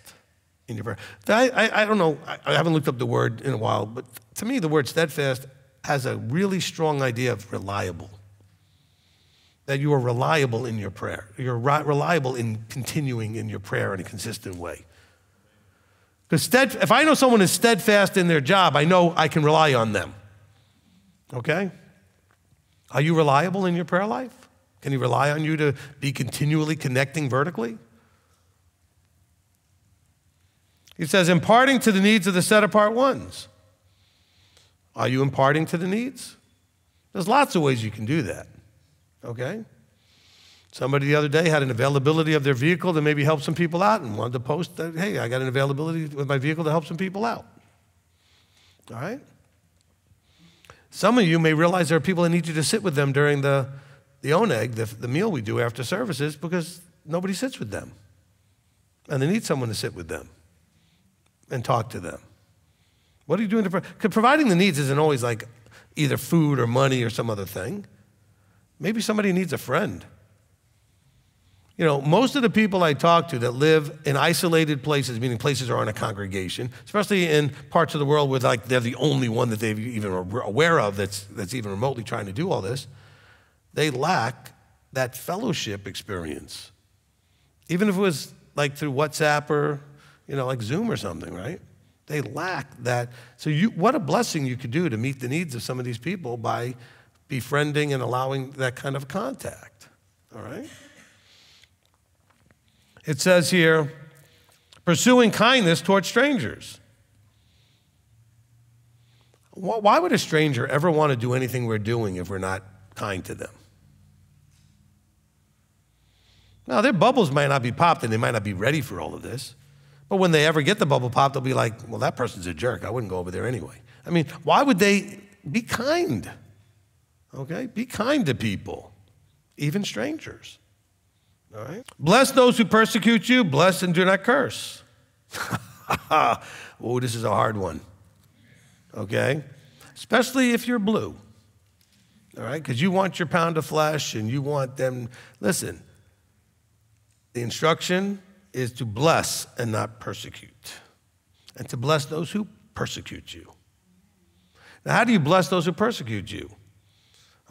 in your prayer. I don't know, I haven't looked up the word in a while, but to me the word steadfast has a really strong idea of reliable. That you are reliable in your prayer. You're reliable in continuing in your prayer in a consistent way. Because if I know someone is steadfast in their job, I know I can rely on them. Okay? Are you reliable in your prayer life? Can he rely on you to be continually connecting vertically? He says, imparting to the needs of the set-apart ones. Are you imparting to the needs? There's lots of ways you can do that, okay? Somebody the other day had an availability of their vehicle to maybe help some people out and wanted to post that, hey, I got an availability with my vehicle to help some people out, all right? Some of you may realize there are people that need you to sit with them during the oneg, the meal we do after services, because nobody sits with them. And they need someone to sit with them and talk to them. What are you doing? Because providing the needs isn't always like either food or money or some other thing. Maybe somebody needs a friend. Most of the people I talk to that live in isolated places, meaning places that aren't a congregation, especially in parts of the world where they're the only one that they've even aware of that's even remotely trying to do all this, they lack that fellowship experience. Even if it was like through WhatsApp or, like Zoom or something, right? They lack that. So what a blessing you could do to meet the needs of some of these people by befriending and allowing that kind of contact, all right? It says here, pursuing kindness towards strangers. Why would a stranger ever want to do anything we're doing if we're not kind to them? Now, their bubbles might not be popped and they might not be ready for all of this. But when they ever get the bubble popped, they'll be like, well, that person's a jerk. I wouldn't go over there anyway. I mean, why would they be kind? Okay? Be kind to people, even strangers. All right? Bless those who persecute you. Bless and do not curse. Oh, this is a hard one. Okay? Especially if you're blue. All right? Because you want your pound of flesh and you want them. Listen, the instruction is to bless and not persecute, and to bless those who persecute you. Now, how do you bless those who persecute you?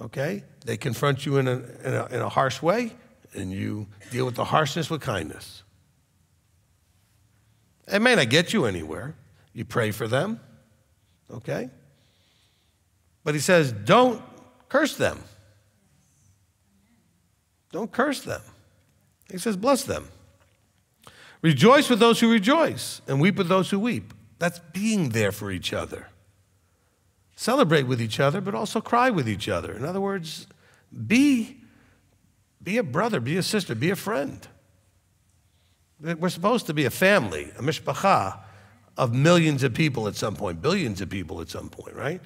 Okay? They confront you in a harsh way, and you deal with the harshness with kindness. It may not get you anywhere. You pray for them, okay? But he says, don't curse them. Don't curse them. He says, bless them. Rejoice with those who rejoice, and weep with those who weep. That's being there for each other. Celebrate with each other, but also cry with each other. In other words, be a brother, be a sister, be a friend. We're supposed to be a family, a mishpacha of millions of people at some point, billions of people at some point, right?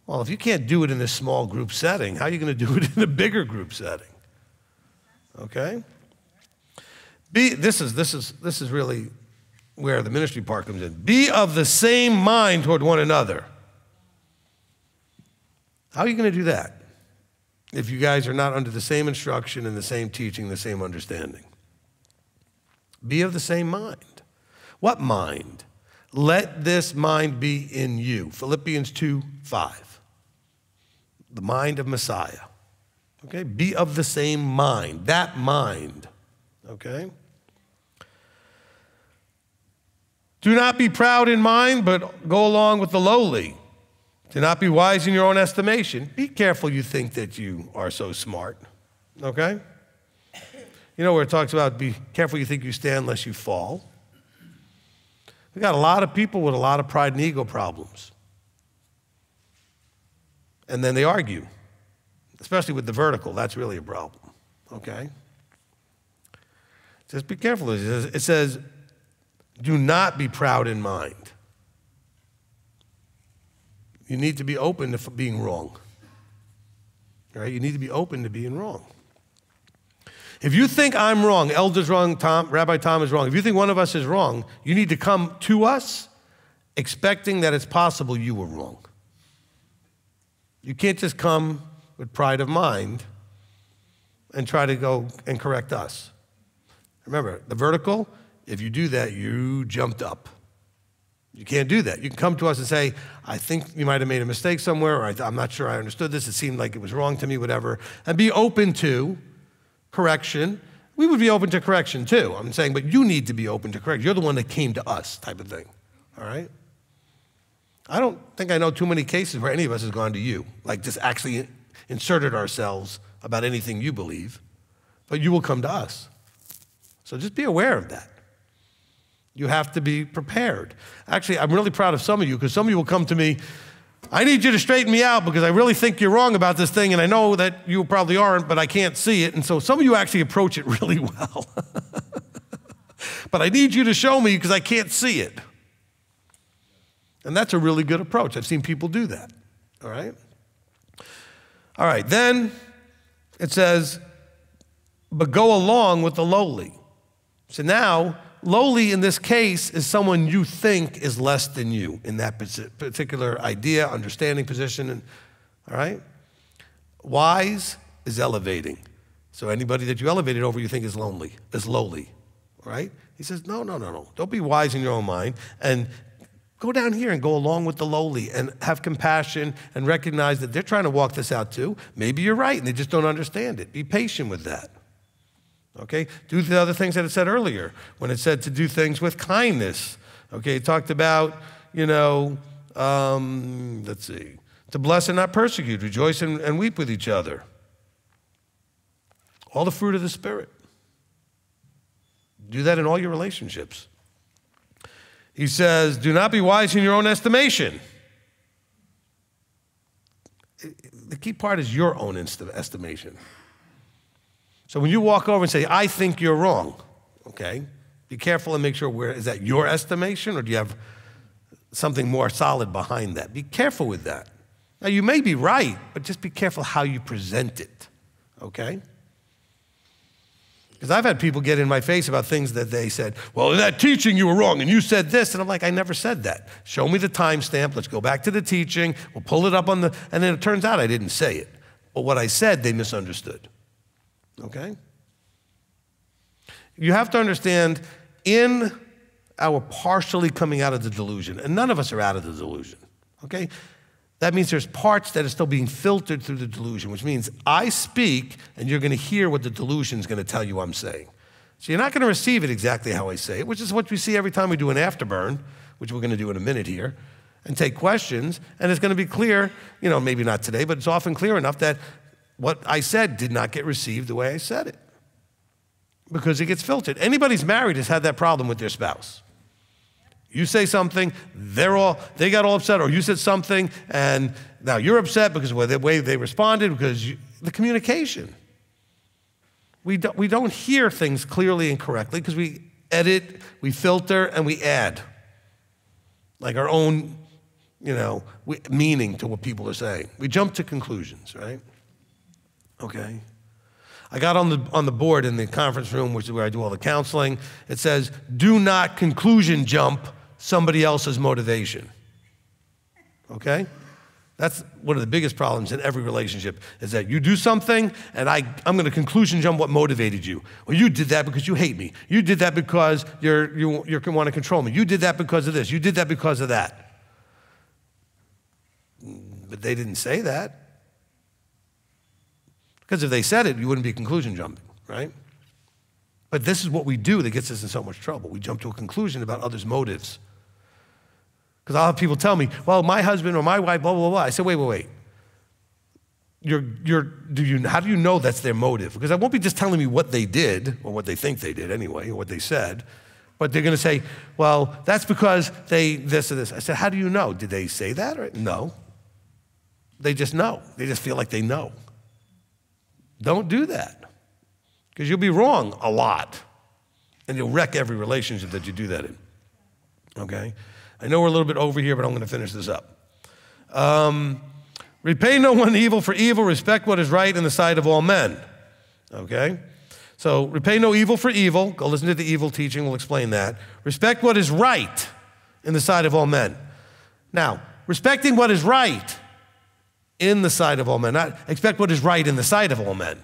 Well, if you can't do it in a small group setting, how are you going to do it in a bigger group setting? Okay? This is really where the ministry part comes in. Be of the same mind toward one another. How are you going to do that if you guys are not under the same instruction and the same teaching, the same understanding? Be of the same mind. What mind? Let this mind be in you. Philippians 2:5. The mind of Messiah. Okay? Be of the same mind. That mind. Okay? Do not be proud in mind, but go along with the lowly. Do not be wise in your own estimation. Be careful you think that you are so smart. Okay? You know where it talks about be careful you think you stand lest you fall. We got a lot of people with a lot of pride and ego problems. And then they argue, especially with the vertical. That's really a problem. Okay? Just be careful. It says, do not be proud in mind. You need to be open to being wrong. All right? You need to be open to being wrong. If you think I'm wrong, Elder's wrong, Rabbi Tom is wrong, if you think one of us is wrong, you need to come to us expecting that it's possible you were wrong. You can't just come with pride of mind and try to go and correct us. Remember, the vertical, if you do that, you jumped up. You can't do that. You can come to us and say, I think you might have made a mistake somewhere, or I'm not sure I understood this, it seemed like it was wrong to me, whatever, and be open to correction. We would be open to correction too. I'm saying, but you need to be open to correction. You're the one that came to us, type of thing. All right? I don't think I know too many cases where any of us has gone to you, like just actually inserted ourselves about anything you believe, but you will come to us. So just be aware of that. You have to be prepared. Actually, I'm really proud of some of you, because some of you will come to me, I need you to straighten me out because I really think you're wrong about this thing, and I know that you probably aren't, but I can't see it. And so some of you actually approach it really well. But I need you to show me because I can't see it. And that's a really good approach. I've seen people do that, all right? All right, then it says, but go along with the lowly. So now, lowly in this case is someone you think is less than you in that particular idea, understanding, position, all right? Wise is elevating. So anybody that you elevated over you think is lowly, all right? He says, no. Don't be wise in your own mind, and go down here and go along with the lowly and have compassion and recognize that they're trying to walk this out too. Maybe you're right and they just don't understand it. Be patient with that. Okay, do the other things that it said earlier when it said to do things with kindness. Okay, it talked about, let's see, to bless and not persecute, rejoice and weep with each other. All the fruit of the Spirit. Do that in all your relationships. He says, do not be wise in your own estimation. The key part is your own estimation. So when you walk over and say, I think you're wrong, okay, be careful and make sure, is that your estimation or do you have something more solid behind that? Be careful with that. Now, you may be right, but just be careful how you present it, okay? Because I've had people get in my face about things that they said, well, in that teaching you were wrong and you said this, and I'm like, I never said that. Show me the timestamp, let's go back to the teaching, we'll pull it up and then it turns out I didn't say it. But what I said, they misunderstood. Okay? You have to understand, in our partially coming out of the delusion, and none of us are out of the delusion, okay? That means there's parts that are still being filtered through the delusion, which means I speak and you're going to hear what the delusion is going to tell you I'm saying. So you're not going to receive it exactly how I say it, which is what we see every time we do an afterburn, which we're going to do in a minute here, and take questions, and it's going to be clear, maybe not today, but it's often clear enough that what I said did not get received the way I said it because it gets filtered. Anybody who's married has had that problem with their spouse. You say something, they got all upset, or you said something, and now you're upset because of the way they responded, because the communication. We don't hear things clearly and correctly because we edit, we filter, and we add like our own, meaning to what people are saying. We jump to conclusions, right? Okay. I got on the board in the conference room, which is where I do all the counseling. It says, do not conclusion jump somebody else's motivation. Okay? That's one of the biggest problems in every relationship, is that you do something and I'm going to conclusion jump what motivated you. Well, you did that because you hate me. You did that because you want to control me. You did that because of this. You did that because of that. But they didn't say that. Because if they said it, you wouldn't be conclusion jumping, right? But this is what we do that gets us in so much trouble. We jump to a conclusion about others' motives. Because I'll have people tell me, well, my husband or my wife, blah, blah, blah. I said, wait. How do you know that's their motive? Because I won't be just telling me what they did, or what they think they did anyway, or what they said. But they're going to say, well, that's because they this or this. I said, how do you know? Did they say that? Or no. They just know. They just feel like they know. Don't do that, because you'll be wrong a lot, and you'll wreck every relationship that you do that in, okay? I know we're a little bit over here, but I'm going to finish this up. Repay no one evil for evil. Respect what is right in the sight of all men. Okay? So repay no evil for evil. Go listen to the evil teaching. We'll explain that. Respect what is right in the sight of all men. Now, respecting what is right in the sight of all men, not expect what is right in the sight of all men.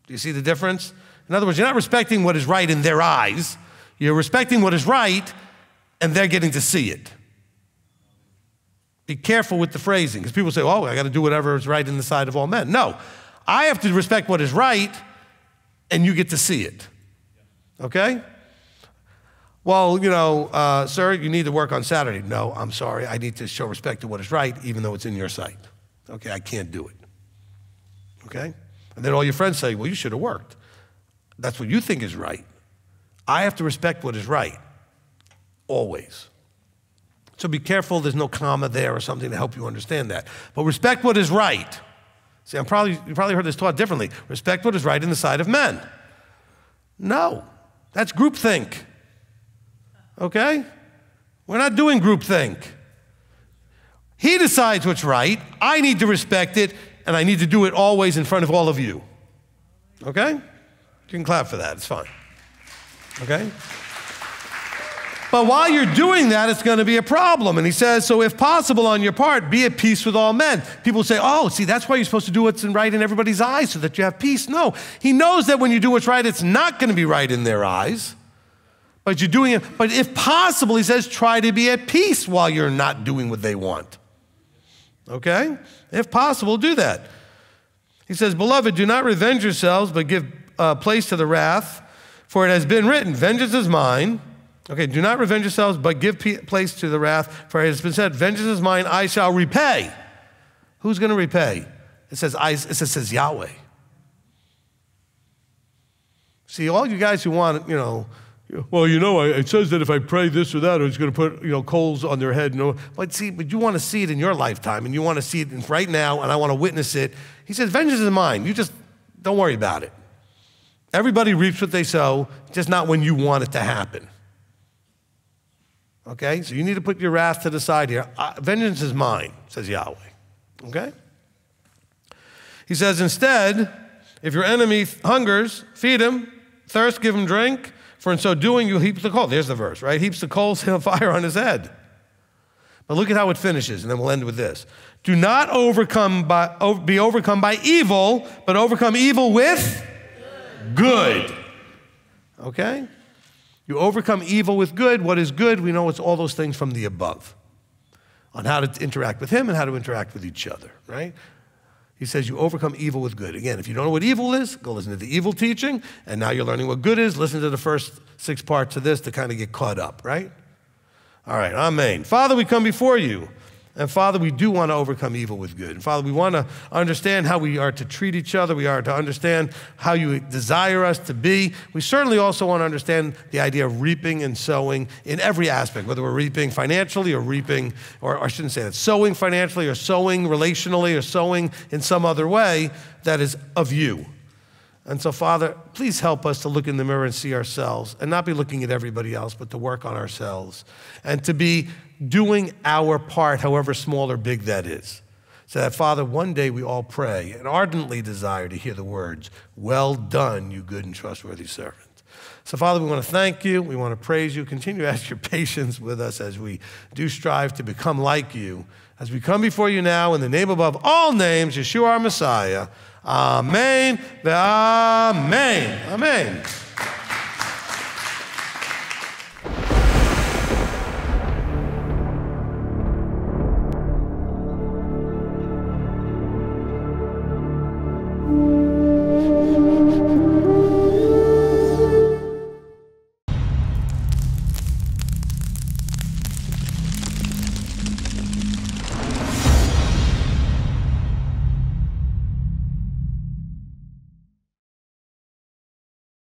Do you see the difference? In other words, you're not respecting what is right in their eyes. You're respecting what is right, and they're getting to see it. Be careful with the phrasing, because people say, oh, I got to do whatever is right in the sight of all men. No, I have to respect what is right, and you get to see it. Okay? Well, sir, you need to work on Saturday. No, I'm sorry. I need to show respect to what is right, even though it's in your sight. Okay, I can't do it. Okay? And then all your friends say, well, you should have worked. That's what you think is right. I have to respect what is right, always. So be careful there's no comma there or something to help you understand that. But respect what is right. See, you probably heard this taught differently. Respect what is right in the sight of men. No, that's groupthink. Okay? We're not doing groupthink. He decides what's right. I need to respect it, and I need to do it always in front of all of you. Okay? You can clap for that. It's fine. Okay? But while you're doing that, it's going to be a problem. And he says, so if possible on your part, be at peace with all men. People say, oh, see, that's why you're supposed to do what's right in everybody's eyes so that you have peace. No, he knows that when you do what's right, it's not going to be right in their eyes. But you're doing it. But if possible, he says, try to be at peace while you're not doing what they want. Okay? If possible, do that. He says, beloved, do not revenge yourselves, but give place to the wrath, for it has been written, vengeance is mine. Okay, do not revenge yourselves, but give place to the wrath, for it has been said, vengeance is mine, I shall repay. Who's going to repay? It says Yahweh. See, all you guys who want, it says that if I pray this or that, or it's going to put, coals on their head. But you want to see it in your lifetime, and you want to see it right now, and I want to witness it. He says, vengeance is mine. You just don't worry about it. Everybody reaps what they sow, just not when you want it to happen. Okay, so you need to put your wrath to the side here. Vengeance is mine, says Yahweh. Okay? He says, instead, if your enemy hungers, feed him, thirst, give him drink, for in so doing you heap the coal. There's the verse, right? Heaps the coals of fire on his head. But look at how it finishes, and then we'll end with this. Do not be overcome by evil, but overcome evil with good. Okay? You overcome evil with good. What is good? We know it's all those things from the above on how to interact with him and how to interact with each other, right? He says you overcome evil with good. Again, if you don't know what evil is, go listen to the evil teaching, and now you're learning what good is. Listen to the first 6 parts of this to kind of get caught up, right? All right, amen. Father, we come before you. And Father, we do want to overcome evil with good. And Father, we want to understand how we are to treat each other. We are to understand how you desire us to be. We certainly also want to understand the idea of reaping and sowing in every aspect, whether we're reaping financially or reaping, or I shouldn't say that, sowing financially or sowing relationally or sowing in some other way that is of you. And so, Father, please help us to look in the mirror and see ourselves and not be looking at everybody else, but to work on ourselves and to be doing our part, however small or big that is. So that, Father, one day we all pray and ardently desire to hear the words, well done, you good and trustworthy servant. So, Father, we want to thank you. We want to praise you. Continue to ask your patience with us as we do strive to become like you. As we come before you now in the name above all names, Yeshua our Messiah. Amen. Amen. Amen.